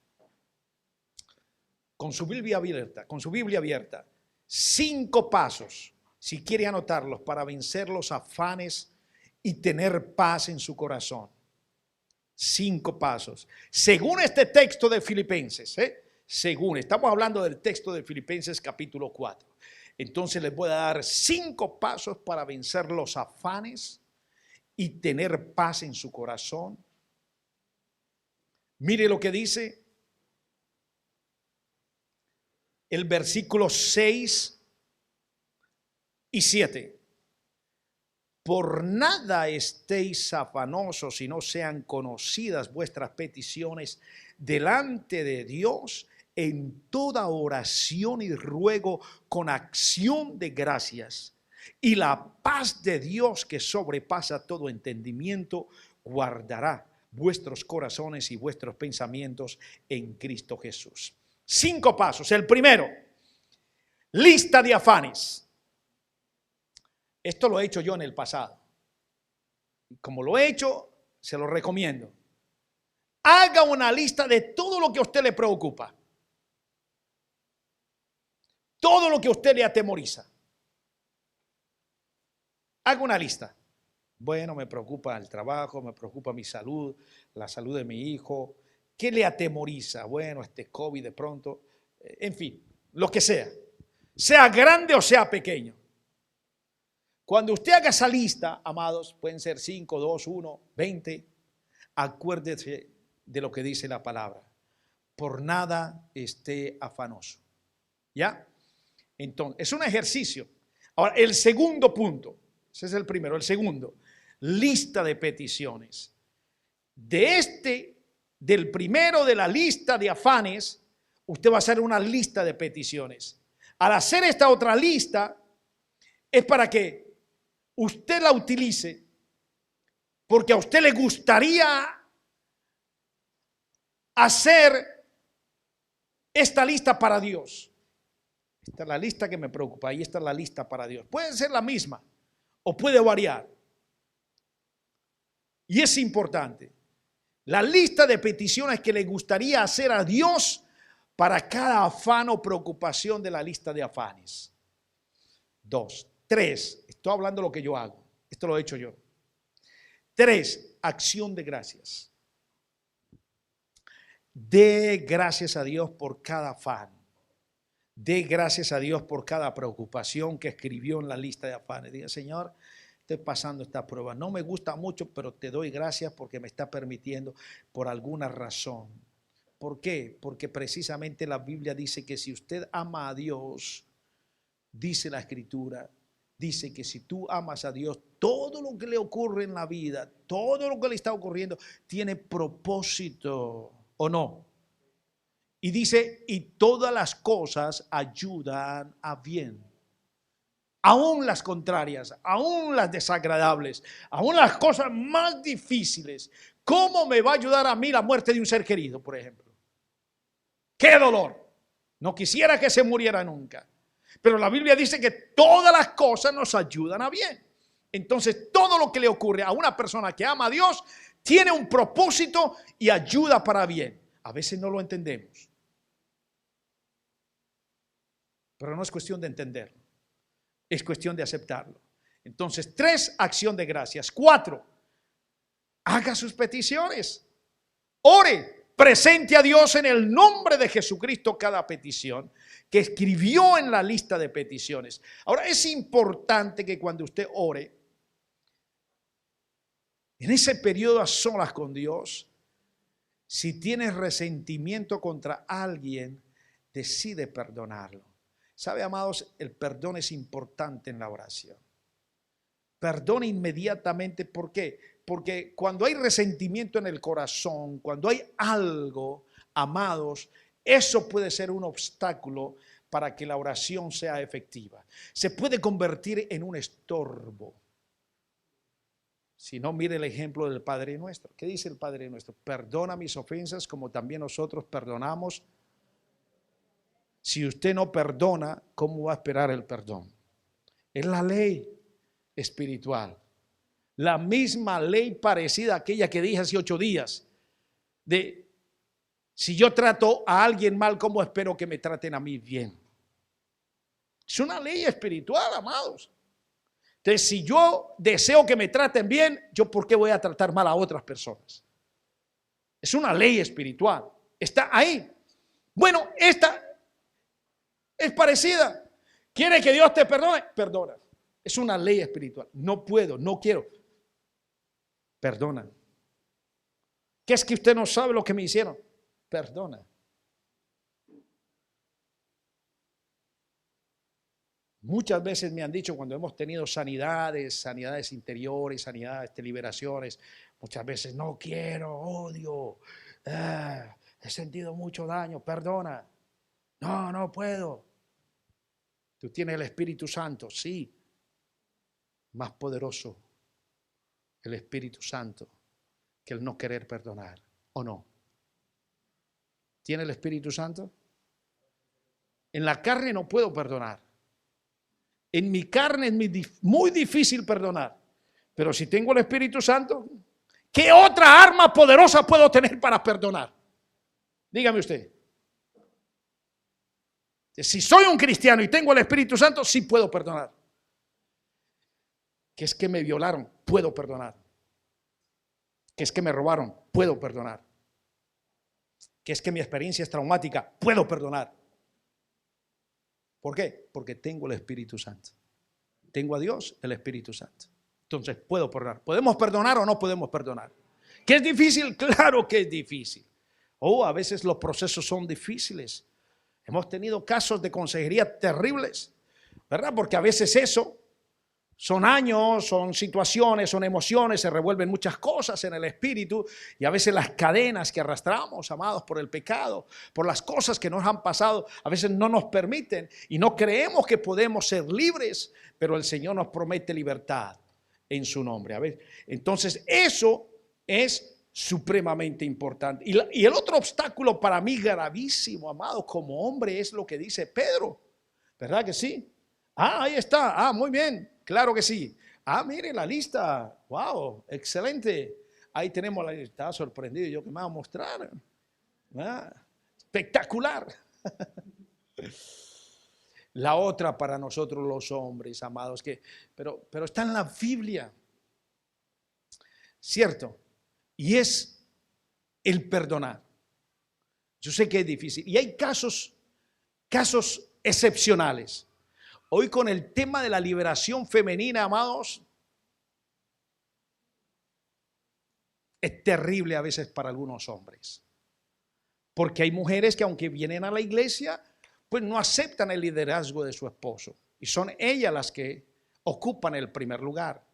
con su Biblia abierta, 5 pasos, si quiere anotarlos, para vencer los afanes y tener paz en su corazón. 5 pasos. Según este texto de Filipenses, estamos hablando del texto de Filipenses capítulo 4. Entonces les voy a dar 5 pasos para vencer los afanes y tener paz en su corazón. Mire lo que dice el versículo 6 y 7. Por nada estéis afanosos si no sean conocidas vuestras peticiones delante de Dios en toda oración y ruego con acción de gracias. Y la paz de Dios, que sobrepasa todo entendimiento, guardará vuestros corazones y vuestros pensamientos en Cristo Jesús. 5 pasos. El primero, lista de afanes. Esto lo he hecho yo en el pasado. Como lo he hecho, se lo recomiendo. Haga una lista de todo lo que a usted le preocupa. Todo lo que a usted le atemoriza. Haga una lista. Bueno, me preocupa el trabajo, me preocupa mi salud, la salud de mi hijo. ¿Qué le atemoriza? Bueno, este COVID de pronto. En fin, lo que sea. Sea grande o sea pequeño. Cuando usted haga esa lista, amados, pueden ser 5, 2, 1, 20. Acuérdese de lo que dice la palabra. Por nada esté afanoso. ¿Ya? Entonces, es un ejercicio. Ahora, el segundo punto. Ese es el primero. El segundo, lista de peticiones. Del primero de la lista de afanes, usted va a hacer una lista de peticiones. Al hacer esta otra lista, es para que usted la utilice, porque a usted le gustaría hacer esta lista para Dios. Esta es la lista que me preocupa y esta es la lista para Dios. Puede ser la misma o puede variar. Y es importante. La lista de peticiones que le gustaría hacer a Dios para cada afán o preocupación de la lista de afanes. 2, 3. Estoy hablando de lo que yo hago. Esto lo he hecho yo. 3. Acción de gracias. Dé gracias a Dios por cada afán. Dé gracias a Dios por cada preocupación que escribió en la lista de afanes. Diga, Señor, estoy pasando esta prueba. No me gusta mucho, pero te doy gracias porque me está permitiendo por alguna razón. ¿Por qué? Porque precisamente la Biblia dice que si usted ama a Dios, dice la Escritura, dice que si tú amas a Dios, todo lo que le ocurre en la vida, todo lo que le está ocurriendo, tiene propósito, ¿o no? Y dice, y todas las cosas ayudan a bien. Aún las contrarias, aún las desagradables, aún las cosas más difíciles. ¿Cómo me va a ayudar a mí la muerte de un ser querido, por ejemplo? ¡Qué dolor! No quisiera que se muriera nunca. Pero la Biblia dice que todas las cosas nos ayudan a bien. Entonces, todo lo que le ocurre a una persona que ama a Dios tiene un propósito y ayuda para bien. A veces no lo entendemos. Pero no es cuestión de entenderlo. Es cuestión de aceptarlo. Entonces, 3, acción de gracias. 4, haga sus peticiones. Ore, presente a Dios en el nombre de Jesucristo cada petición que escribió en la lista de peticiones. Ahora, es importante que cuando usted ore, en ese periodo a solas con Dios, si tienes resentimiento contra alguien, decide perdonarlo. ¿Sabe, amados? El perdón es importante en la oración. Perdona inmediatamente. ¿Por qué? Porque cuando hay resentimiento en el corazón, cuando hay algo, amados, eso puede ser un obstáculo para que la oración sea efectiva. Se puede convertir en un estorbo. Si no, mire el ejemplo del Padre Nuestro. ¿Qué dice el Padre Nuestro? Perdona mis ofensas como también nosotros perdonamos. Si usted no perdona, ¿cómo va a esperar el perdón? Es la ley espiritual. La misma ley parecida a aquella que dije hace 8 días. De si yo trato a alguien mal, ¿cómo espero que me traten a mí bien? Es una ley espiritual, amados. Entonces, si yo deseo que me traten bien, ¿yo por qué voy a tratar mal a otras personas? Es una ley espiritual. Está ahí. Bueno, esta es parecida. ¿Quiere que Dios te perdone? Perdona. Es una ley espiritual. No puedo, no quiero. Perdona. ¿Qué es que usted no sabe lo que me hicieron? Perdona. Muchas veces me han dicho cuando hemos tenido sanidades interiores, sanidades de liberaciones, muchas veces no quiero, odio, he sentido mucho daño, perdona. No puedo. Tú tienes el Espíritu Santo, sí, más poderoso el Espíritu Santo que el no querer perdonar, ¿o no? ¿Tiene el Espíritu Santo? En la carne no puedo perdonar. En mi carne es muy difícil perdonar. Pero si tengo el Espíritu Santo, ¿qué otra arma poderosa puedo tener para perdonar? Dígame usted. Si soy un cristiano y tengo el Espíritu Santo, sí puedo perdonar. Que es que me violaron, puedo perdonar. Que es que me robaron, puedo perdonar. Que es que mi experiencia es traumática, puedo perdonar. ¿Por qué? Porque tengo el Espíritu Santo. Tengo a Dios, el Espíritu Santo. Entonces puedo perdonar. ¿Podemos perdonar o no podemos perdonar? ¿Que es difícil? Claro que es difícil. A veces los procesos son difíciles. Hemos tenido casos de consejería terribles, ¿verdad? Porque a veces eso son años, son situaciones, son emociones, se revuelven muchas cosas en el espíritu y a veces las cadenas que arrastramos, amados, por el pecado, por las cosas que nos han pasado, a veces no nos permiten y no creemos que podemos ser libres, pero el Señor nos promete libertad en su nombre. A ver, entonces eso es supremamente importante. Y el otro obstáculo para mí gravísimo, amados, como hombre es lo que dice Pedro, ¿verdad que sí? Ahí está, muy bien. Claro que sí. Mire la lista. Wow, excelente. Ahí tenemos la lista. Estaba sorprendido yo que me va a mostrar. Espectacular. La otra para nosotros los hombres, amados, pero está en la Biblia. ¿Cierto? Y es el perdonar. Yo sé que es difícil. Y hay casos excepcionales. Hoy con el tema de la liberación femenina, amados, es terrible a veces para algunos hombres. Porque hay mujeres que aunque vienen a la iglesia, pues no aceptan el liderazgo de su esposo. Y son ellas las que ocupan el primer lugar.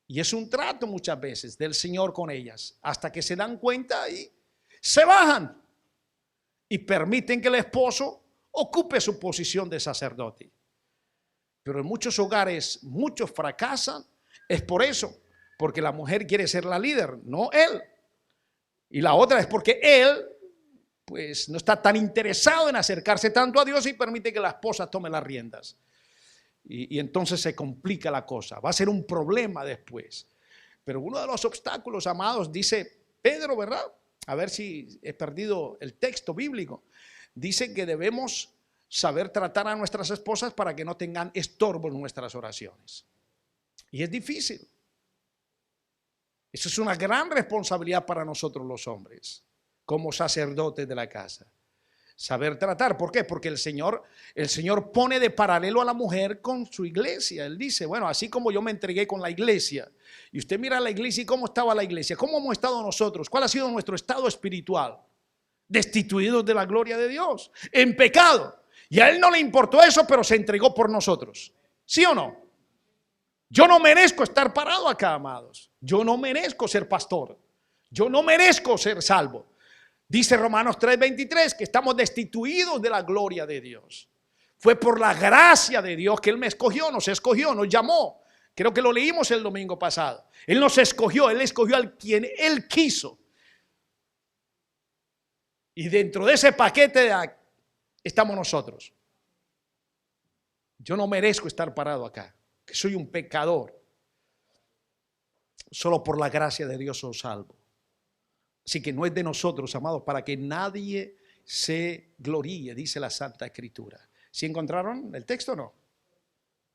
Y es un trato muchas veces del Señor con ellas, hasta que se dan cuenta y se bajan. Y permiten que el esposo ocupe su posición de sacerdote. Pero en muchos hogares, muchos fracasan, es por eso, porque la mujer quiere ser la líder, no él. Y la otra es porque él, pues no está tan interesado en acercarse tanto a Dios y permite que la esposa tome las riendas. Y entonces se complica la cosa, va a ser un problema después. Pero uno de los obstáculos, amados, dice Pedro, ¿verdad? A ver si he perdido el texto bíblico. Dice que debemos saber tratar a nuestras esposas para que no tengan estorbo en nuestras oraciones. Y es difícil. Eso es una gran responsabilidad para nosotros los hombres, como sacerdotes de la casa. Saber tratar, ¿por qué? Porque el Señor pone de paralelo a la mujer con su iglesia. Él dice, bueno, así como yo me entregué con la iglesia, y usted mira la iglesia y cómo estaba la iglesia, cómo hemos estado nosotros, cuál ha sido nuestro estado espiritual, destituidos de la gloria de Dios, en pecado. Y a él no le importó eso, pero se entregó por nosotros. ¿Sí o no? Yo no merezco estar parado acá, amados. Yo no merezco ser pastor. Yo no merezco ser salvo. Dice Romanos 3:23 que estamos destituidos de la gloria de Dios. Fue por la gracia de Dios que Él me escogió, nos escogió, nos llamó. Creo que lo leímos el domingo pasado. Él nos escogió, Él escogió al quien Él quiso. Y dentro de ese paquete estamos nosotros. Yo no merezco estar parado acá, que soy un pecador. Solo por la gracia de Dios soy salvo. Así que no es de nosotros, amados, para que nadie se gloríe, dice la Santa Escritura. ¿Sí encontraron el texto o no?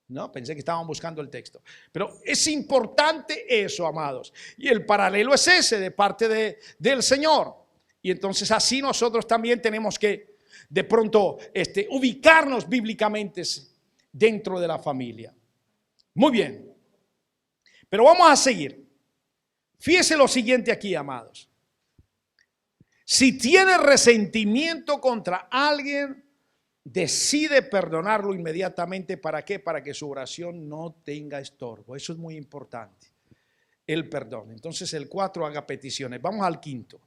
No, pensé que estaban buscando el texto. Pero es importante eso, amados. Y el paralelo es ese de parte del Señor. Y entonces así nosotros también tenemos que de pronto ubicarnos bíblicamente dentro de la familia. Muy bien. Pero vamos a seguir. Fíjese lo siguiente aquí, amados. Si tiene resentimiento contra alguien, decide perdonarlo inmediatamente. ¿Para qué? Para que su oración no tenga estorbo. Eso es muy importante. El perdón. Entonces el 4, haga peticiones. Vamos al 5.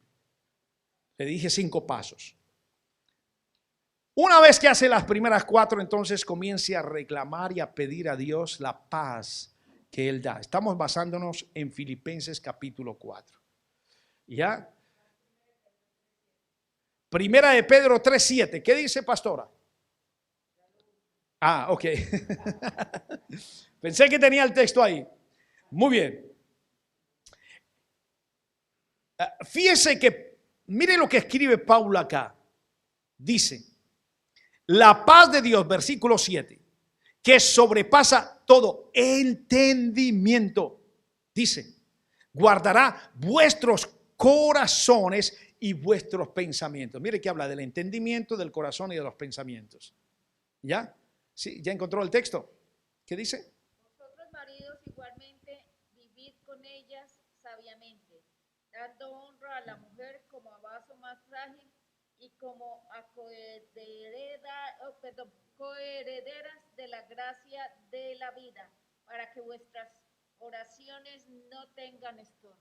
Le dije 5 pasos. Una vez que hace las primeras 4, entonces comience a reclamar y a pedir a Dios la paz que Él da. Estamos basándonos en Filipenses capítulo 4. ¿Ya? Primera de Pedro 3:7. ¿Qué dice, pastora? Ah, ok. Pensé que tenía el texto ahí. Muy bien. Fíjese que, mire lo que escribe Pablo acá. Dice, la paz de Dios, versículo 7, que sobrepasa todo entendimiento, dice, guardará vuestros corazones y vuestros pensamientos. Mire que habla del entendimiento, del corazón y de los pensamientos. ¿Ya? ¿Sí? ¿Ya encontró el texto? ¿Qué dice? Vosotros maridos igualmente vivid con ellas sabiamente, dando honra a la mujer como a vaso más frágil y como a coherederas de la gracia de la vida, para que vuestras oraciones no tengan estorbo.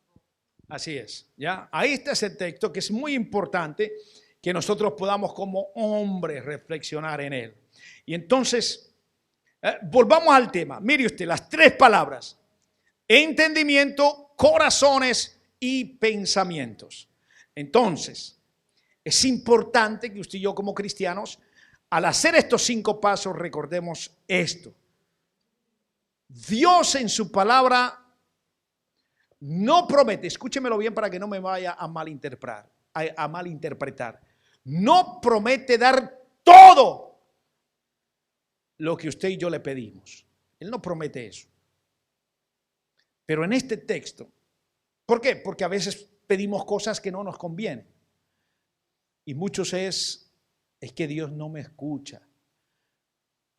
Así es, ¿ya? Ahí está ese texto que es muy importante que nosotros podamos como hombres reflexionar en él. Y entonces, volvamos al tema. Mire usted, las 3 palabras: entendimiento, corazones y pensamientos. Entonces, es importante que usted y yo como cristianos, al hacer estos 5 pasos, recordemos esto. Dios en su palabra no promete, escúchemelo bien para que no me vaya a malinterpretar. No promete dar todo lo que usted y yo le pedimos. Él no promete eso. Pero en este texto, ¿por qué? Porque a veces pedimos cosas que no nos convienen. Y muchos es que Dios no me escucha.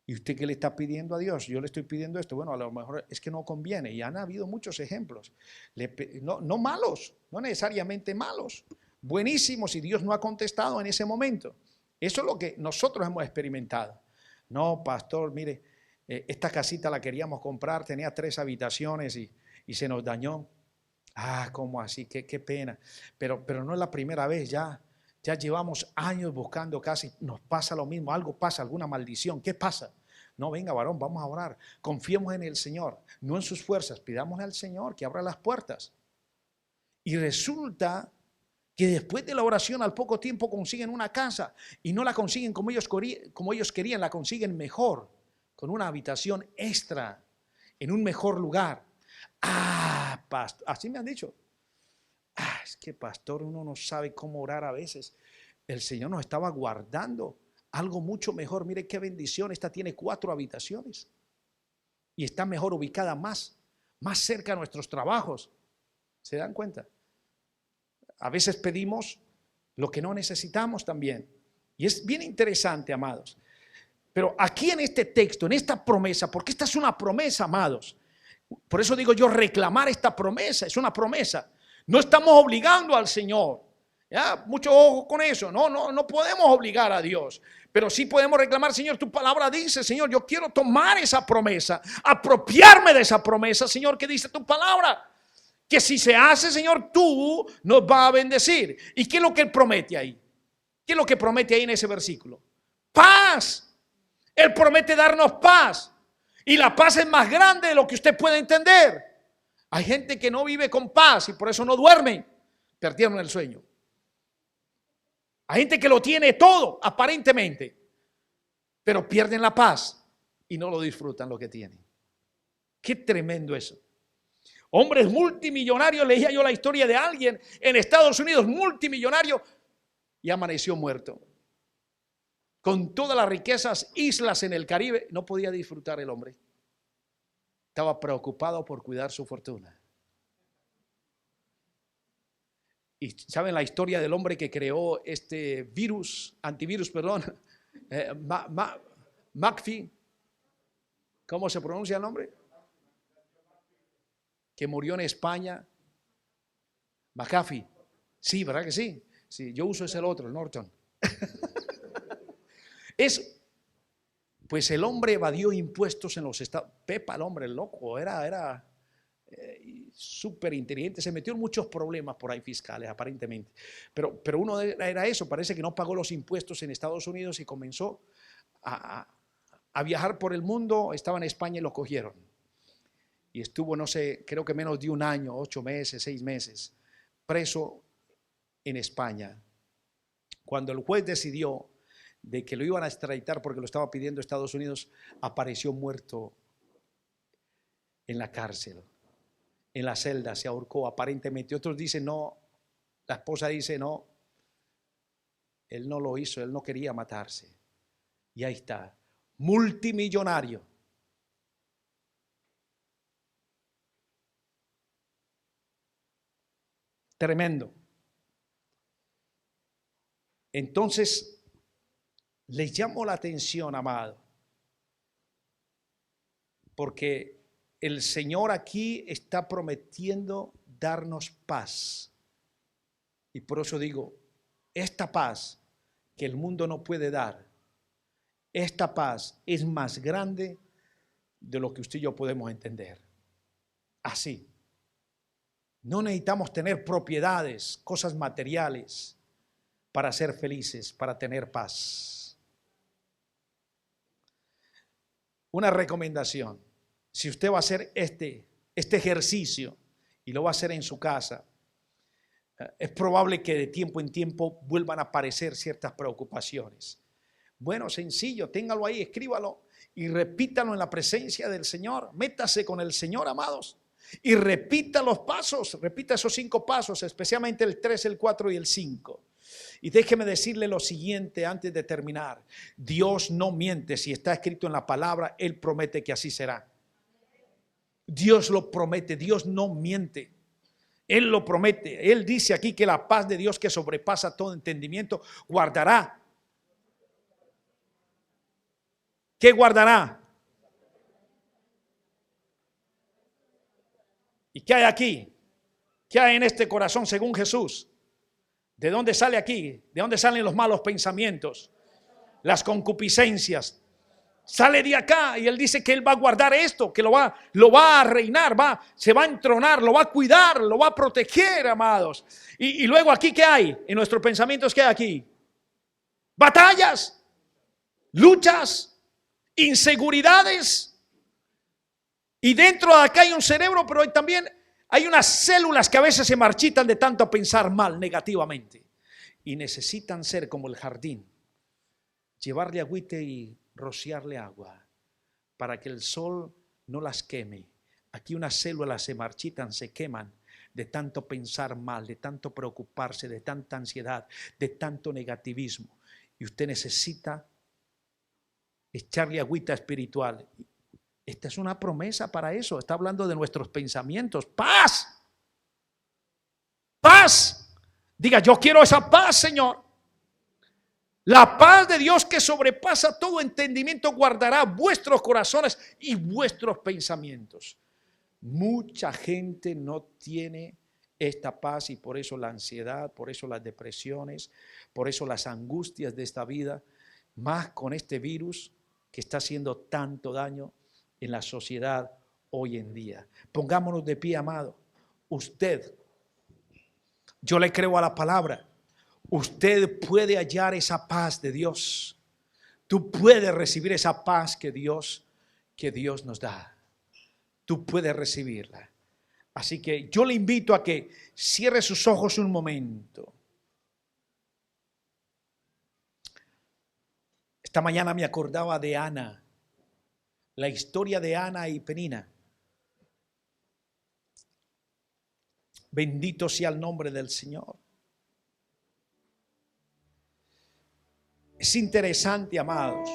¿Y usted qué le está pidiendo a Dios? Yo le estoy pidiendo esto. Bueno, a lo mejor es que no conviene. Y han habido muchos ejemplos. No malos, no necesariamente malos. Buenísimos, y Dios no ha contestado en ese momento. Eso es lo que nosotros hemos experimentado. No, pastor, mire, esta casita la queríamos comprar, tenía 3 habitaciones y se nos dañó. Ah, ¿cómo así? Qué pena. Pero no es la primera vez ya. Ya llevamos años buscando casa y nos pasa lo mismo. Algo pasa, alguna maldición. ¿Qué pasa? No, venga, varón, vamos a orar. Confiemos en el Señor, no en sus fuerzas. Pidámosle al Señor que abra las puertas. Y resulta que después de la oración, al poco tiempo consiguen una casa y no la consiguen como ellos querían, la consiguen mejor, con una habitación extra, en un mejor lugar. Ah, pastor, así me han dicho. Es que pastor, uno no sabe cómo orar a veces. El Señor nos estaba guardando algo mucho mejor. Mire qué bendición. Esta tiene 4 habitaciones y está mejor ubicada, más cerca de nuestros trabajos. ¿Se dan cuenta? A veces pedimos lo que no necesitamos también. Y es bien interesante, amados. Pero aquí en este texto, en esta promesa, porque esta es una promesa, amados. Por eso digo yo, reclamar esta promesa, es una promesa. No estamos obligando al Señor. ¿Ya? Mucho ojo con eso. No podemos obligar a Dios. Pero sí podemos reclamar, Señor, tu palabra dice, Señor, yo quiero tomar esa promesa, apropiarme de esa promesa, Señor, que dice tu palabra. Que si se hace, Señor, tú nos vas a bendecir. ¿Y qué es lo que Él promete ahí? ¿Qué es lo que promete ahí en ese versículo? Paz. Él promete darnos paz. Y la paz es más grande de lo que usted puede entender. Hay gente que no vive con paz y por eso no duerme. Perdieron el sueño. Hay gente que lo tiene todo, aparentemente, pero pierden la paz y no lo disfrutan lo que tienen. Qué tremendo eso. Hombres multimillonarios, leía yo la historia de alguien en Estados Unidos, multimillonario, y amaneció muerto. Con todas las riquezas, islas en el Caribe, no podía disfrutar el hombre. Estaba preocupado por cuidar su fortuna. Y saben la historia del hombre que creó este antivirus, McAfee. ¿Cómo se pronuncia el nombre? Que murió en España. McAfee. Sí, ¿verdad que sí? Sí, yo uso ese otro, el Norton. Pues el hombre evadió impuestos en los Estados Unidos. Pepa, el hombre, el loco, era súper inteligente, se metió en muchos problemas por ahí fiscales aparentemente, pero uno era eso, parece que no pagó los impuestos en Estados Unidos y comenzó a viajar por el mundo. Estaba en España y lo cogieron y estuvo, no sé, creo que menos de un año, 8 meses, 6 meses preso en España. Cuando el juez decidió de que lo iban a extraditar porque lo estaba pidiendo Estados Unidos, apareció muerto en la cárcel, en la celda, se ahorcó aparentemente. Otros dicen no, la esposa dice no, él no lo hizo, él no quería matarse. Y ahí está, multimillonario. Tremendo. Entonces, les llamo la atención, amado, porque el Señor aquí está prometiendo darnos paz. Y por eso digo, esta paz que el mundo no puede dar, esta paz es más grande de lo que usted y yo podemos entender. Así. No necesitamos tener propiedades, cosas materiales para ser felices, para tener paz. Una recomendación: si usted va a hacer este ejercicio y lo va a hacer en su casa, es probable que de tiempo en tiempo vuelvan a aparecer ciertas preocupaciones. Bueno, sencillo, téngalo ahí, escríbalo y repítalo en la presencia del Señor. Métase con el Señor, amados, y repita los pasos, repita esos 5 pasos, especialmente el 3, el 4 y el 5. Y déjeme decirle lo siguiente antes de terminar: Dios no miente. Si está escrito en la palabra, Él promete que así será. Dios lo promete, Dios no miente. Él lo promete. Él dice aquí que la paz de Dios, que sobrepasa todo entendimiento, guardará. ¿Qué guardará? ¿Y qué hay aquí? ¿Qué hay en este corazón según Jesús? ¿De dónde sale aquí? ¿De dónde salen los malos pensamientos? Las concupiscencias. Sale de acá y Él dice que Él va a guardar esto, que lo va a reinar, se va a entronar, lo va a cuidar, lo va a proteger, amados. Y luego aquí, ¿qué hay? En nuestros pensamientos, ¿qué hay aquí? Batallas, luchas, inseguridades. Y dentro de acá hay un cerebro, pero también hay unas células que a veces se marchitan de tanto pensar mal, negativamente. Y necesitan ser como el jardín, llevarle agüite y rociarle agua para que el sol no las queme. Aquí unas células se marchitan, se queman de tanto pensar mal, de tanto preocuparse, de tanta ansiedad, de tanto negativismo. Y usted necesita echarle agüita espiritual. Esta es una promesa para eso. Está hablando de nuestros pensamientos. ¡Paz! ¡Paz! Diga, yo quiero esa paz, Señor. La paz de Dios que sobrepasa todo entendimiento guardará vuestros corazones y vuestros pensamientos. Mucha gente no tiene esta paz y por eso la ansiedad, por eso las depresiones, por eso las angustias de esta vida, más con este virus que está haciendo tanto daño en la sociedad hoy en día. Pongámonos de pie, amado. Usted, yo le creo a la palabra. Usted puede hallar esa paz de Dios. Tú puedes recibir esa paz que Dios nos da. Tú puedes recibirla. Así que yo le invito a que cierre sus ojos un momento. Esta mañana me acordaba de Ana, la historia de Ana y Penina. Bendito sea el nombre del Señor. Es interesante, amados.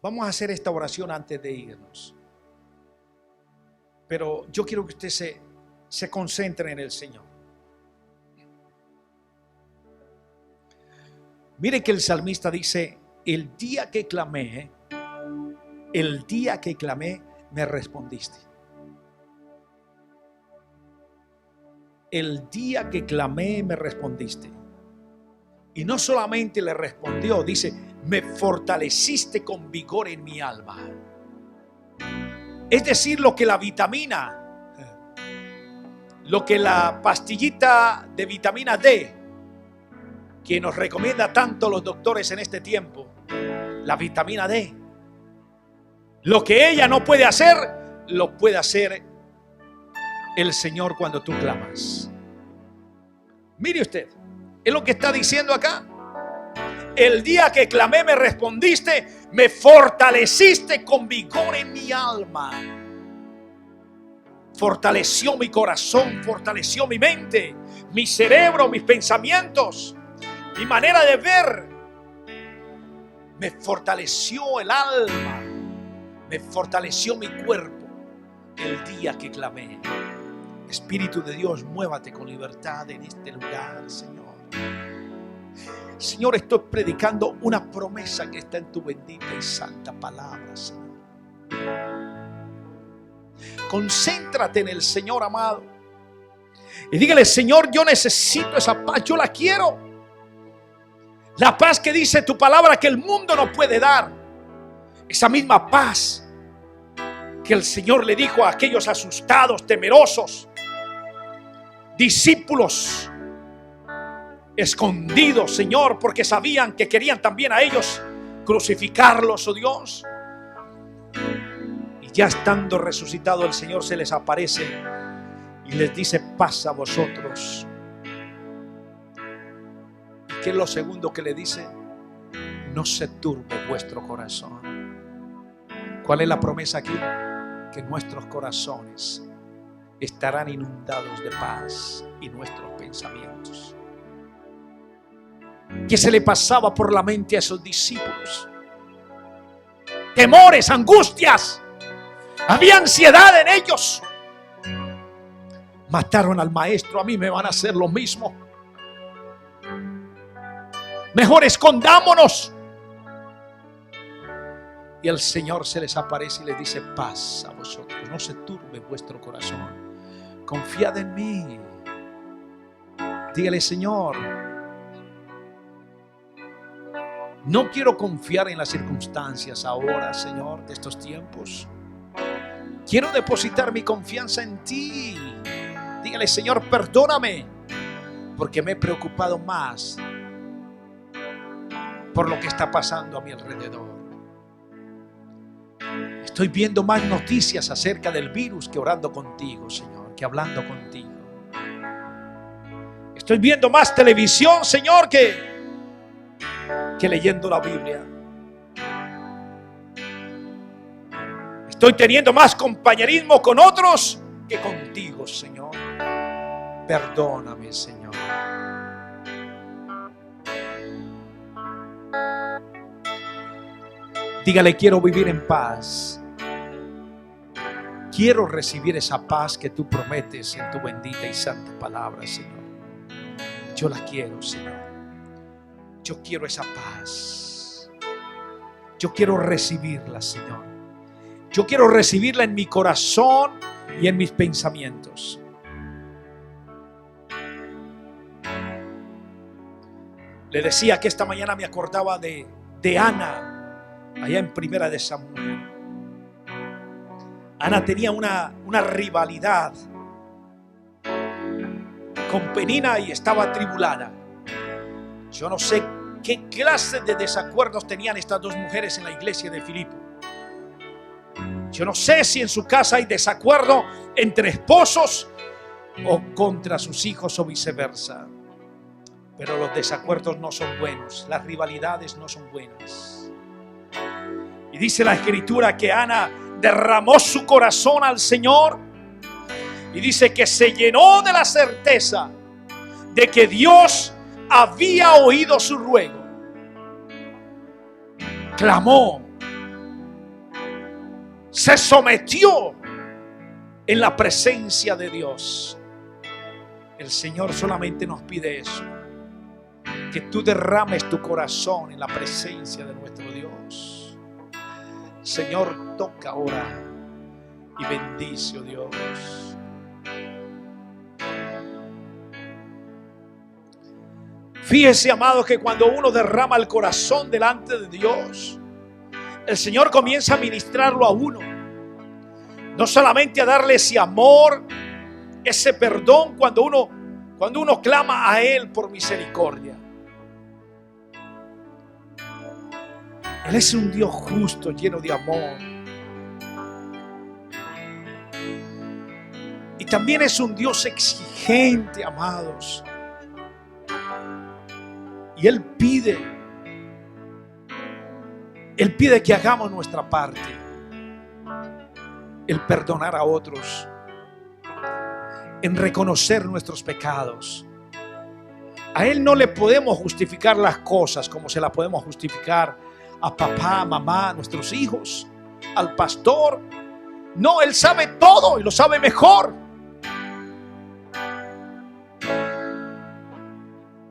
Vamos a hacer esta oración antes de irnos. Pero yo quiero que usted se concentre en el Señor. Mire que el salmista dice: el día que clamé, me respondiste. El día que clamé, me respondiste. Y no solamente le respondió, dice: me fortaleciste con vigor en mi alma. Es decir, lo que la vitamina, lo que la pastillita de vitamina D, que nos recomienda tanto los doctores en este tiempo, la vitamina D, lo que ella no puede hacer, lo puede hacer el Señor cuando tú clamas. Mire usted, es lo que está diciendo acá. El día que clamé me respondiste, me fortaleciste con vigor en mi alma. Fortaleció mi corazón, fortaleció mi mente, mi cerebro, mis pensamientos, mi manera de ver. Me fortaleció el alma, me fortaleció mi cuerpo el día que clamé. Espíritu de Dios, muévate con libertad en este lugar, Señor. Señor, estoy predicando una promesa que está en tu bendita y santa palabra, Señor. Concéntrate en el Señor, amado, y dígale: Señor, yo necesito esa paz, yo la quiero. La paz que dice tu palabra que el mundo no puede dar. Esa misma paz que el Señor le dijo a aquellos asustados, temerosos, discípulos escondidos, Señor, porque sabían que querían también a ellos crucificarlos, oh Dios. Y ya estando resucitado, el Señor se les aparece y les dice: paz a vosotros. ¿Y qué es lo segundo que le dice? No se turbe vuestro corazón. ¿Cuál es la promesa aquí? Que nuestros corazones estarán inundados de paz y nuestros pensamientos. ¿Qué se le pasaba por la mente a esos discípulos? Temores, angustias. Había ansiedad en ellos. Mataron al maestro, a mí me van a hacer lo mismo. Mejor escondámonos. Y el Señor se les aparece y les dice: paz a vosotros, no se turbe vuestro corazón. Confiad en mí. Dígale: Señor, no quiero confiar en las circunstancias ahora, Señor, de estos tiempos. Quiero depositar mi confianza en ti. Dígale: Señor, perdóname, porque me he preocupado más por lo que está pasando a mi alrededor. Estoy viendo más noticias acerca del virus que orando contigo, Señor, que hablando contigo. Estoy viendo más televisión, Señor, que leyendo la Biblia. Estoy teniendo más compañerismo con otros que contigo, Señor. Perdóname, Señor. Dígale: quiero vivir en paz. Quiero recibir esa paz que tú prometes en tu bendita y santa palabra, Señor. Yo la quiero, Señor. Yo quiero esa paz. Yo quiero recibirla, Señor. Yo quiero recibirla en mi corazón y en mis pensamientos. Le decía que esta mañana me acordaba de Ana, allá en Primera de Samuel. Ana tenía una rivalidad con Penina y estaba atribulada. Yo no sé ¿Qué clase de desacuerdos tenían estas dos mujeres en la iglesia de Filipo? Yo no sé si en su casa hay desacuerdo entre esposos o contra sus hijos o viceversa. Pero los desacuerdos no son buenos, las rivalidades no son buenas. Y dice la Escritura que Ana derramó su corazón al Señor y dice que se llenó de la certeza de que Dios había oído su ruego. Clamó, se sometió en la presencia de Dios. El Señor solamente nos pide eso, que tú derrames tu corazón en la presencia de nuestro Dios. Señor, toca ahora y bendice, oh Dios. Fíjese, amado, que cuando uno derrama el corazón delante de Dios, el Señor comienza a ministrarlo a uno. No solamente a darle ese amor, ese perdón cuando uno clama a Él por misericordia. Él es un Dios justo, lleno de amor. Y también es un Dios exigente, amados. Y Él pide que hagamos nuestra parte. El perdonar a otros. En reconocer nuestros pecados. A Él no le podemos justificar las cosas como se las podemos justificar a papá, mamá, a nuestros hijos, al pastor. No, Él sabe todo y lo sabe mejor.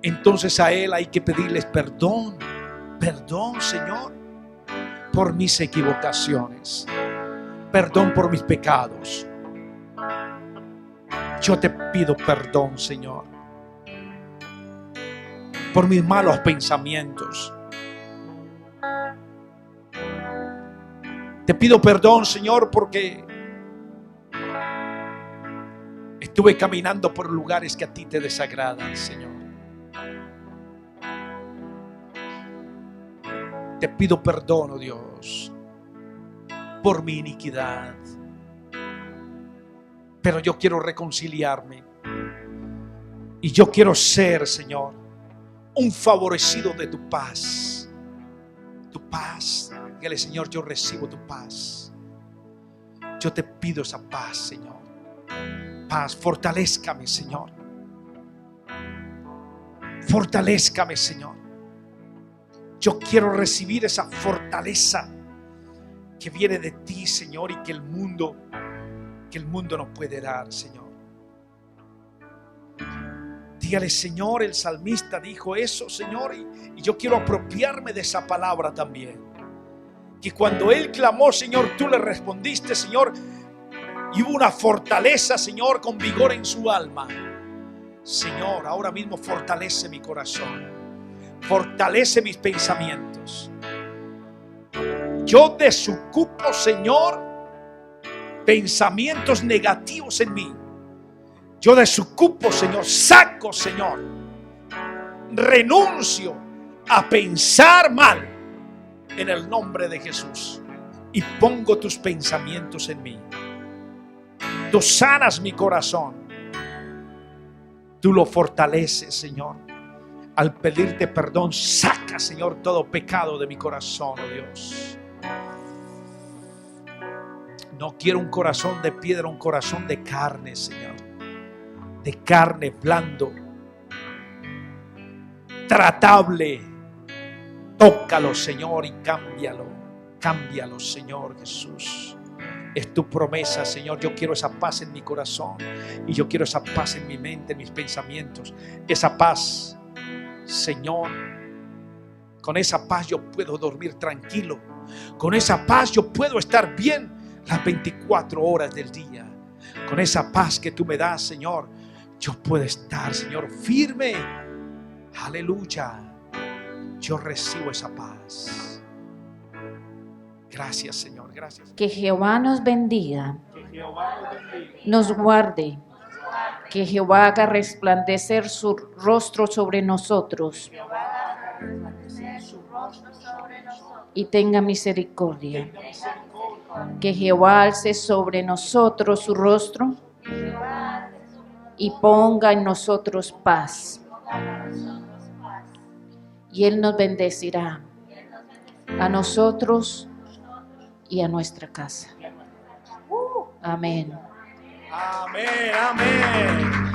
Entonces a Él hay que pedirles perdón. Perdón, Señor, por mis equivocaciones. Perdón por mis pecados. Yo te pido perdón, Señor, por mis malos pensamientos. Te pido perdón, Señor, porque estuve caminando por lugares que a ti te desagradan, Señor. Te pido perdón, oh Dios, por mi iniquidad. Pero yo quiero reconciliarme. Y yo quiero ser, Señor, un favorecido de tu paz. Tu paz. Dígale, Señor, yo recibo tu paz. Yo te pido esa paz, Señor. Paz, fortalézcame, Señor. Fortalézcame, Señor. Yo quiero recibir esa fortaleza que viene de ti, Señor, y que el mundo no puede dar, Señor. Dígale, Señor, el salmista dijo eso, Señor, y yo quiero apropiarme de esa palabra también. Que cuando él clamó, Señor, tú le respondiste, Señor, y hubo una fortaleza, Señor, con vigor en su alma. Señor, ahora mismo fortalece mi corazón. Fortalece mis pensamientos. Yo desocupo, Señor, pensamientos negativos en mí. Yo desocupo, Señor, saco, Señor, renuncio a pensar mal en el nombre de Jesús y pongo tus pensamientos en mí. Tú sanas mi corazón. Tú lo fortaleces, Señor. Al pedirte perdón, saca, Señor, todo pecado de mi corazón, oh Dios. No quiero un corazón de piedra, un corazón de carne, Señor. De carne, blando, tratable. Tócalo, Señor, y cámbialo. Cámbialo, Señor Jesús. Es tu promesa, Señor. Yo quiero esa paz en mi corazón. Y yo quiero esa paz en mi mente, en mis pensamientos. Esa paz, Señor, con esa paz yo puedo dormir tranquilo. Con esa paz yo puedo estar bien las 24 horas del día. Con esa paz que tú me das, Señor, yo puedo estar, Señor, firme. Aleluya. Yo recibo esa paz. Gracias, Señor, gracias. Que Jehová nos bendiga, nos guarde. Que Jehová haga resplandecer su rostro sobre nosotros y tenga misericordia. Que Jehová alce sobre nosotros su rostro y ponga en nosotros paz. Y Él nos bendecirá a nosotros y a nuestra casa. Amén. Amén, amén.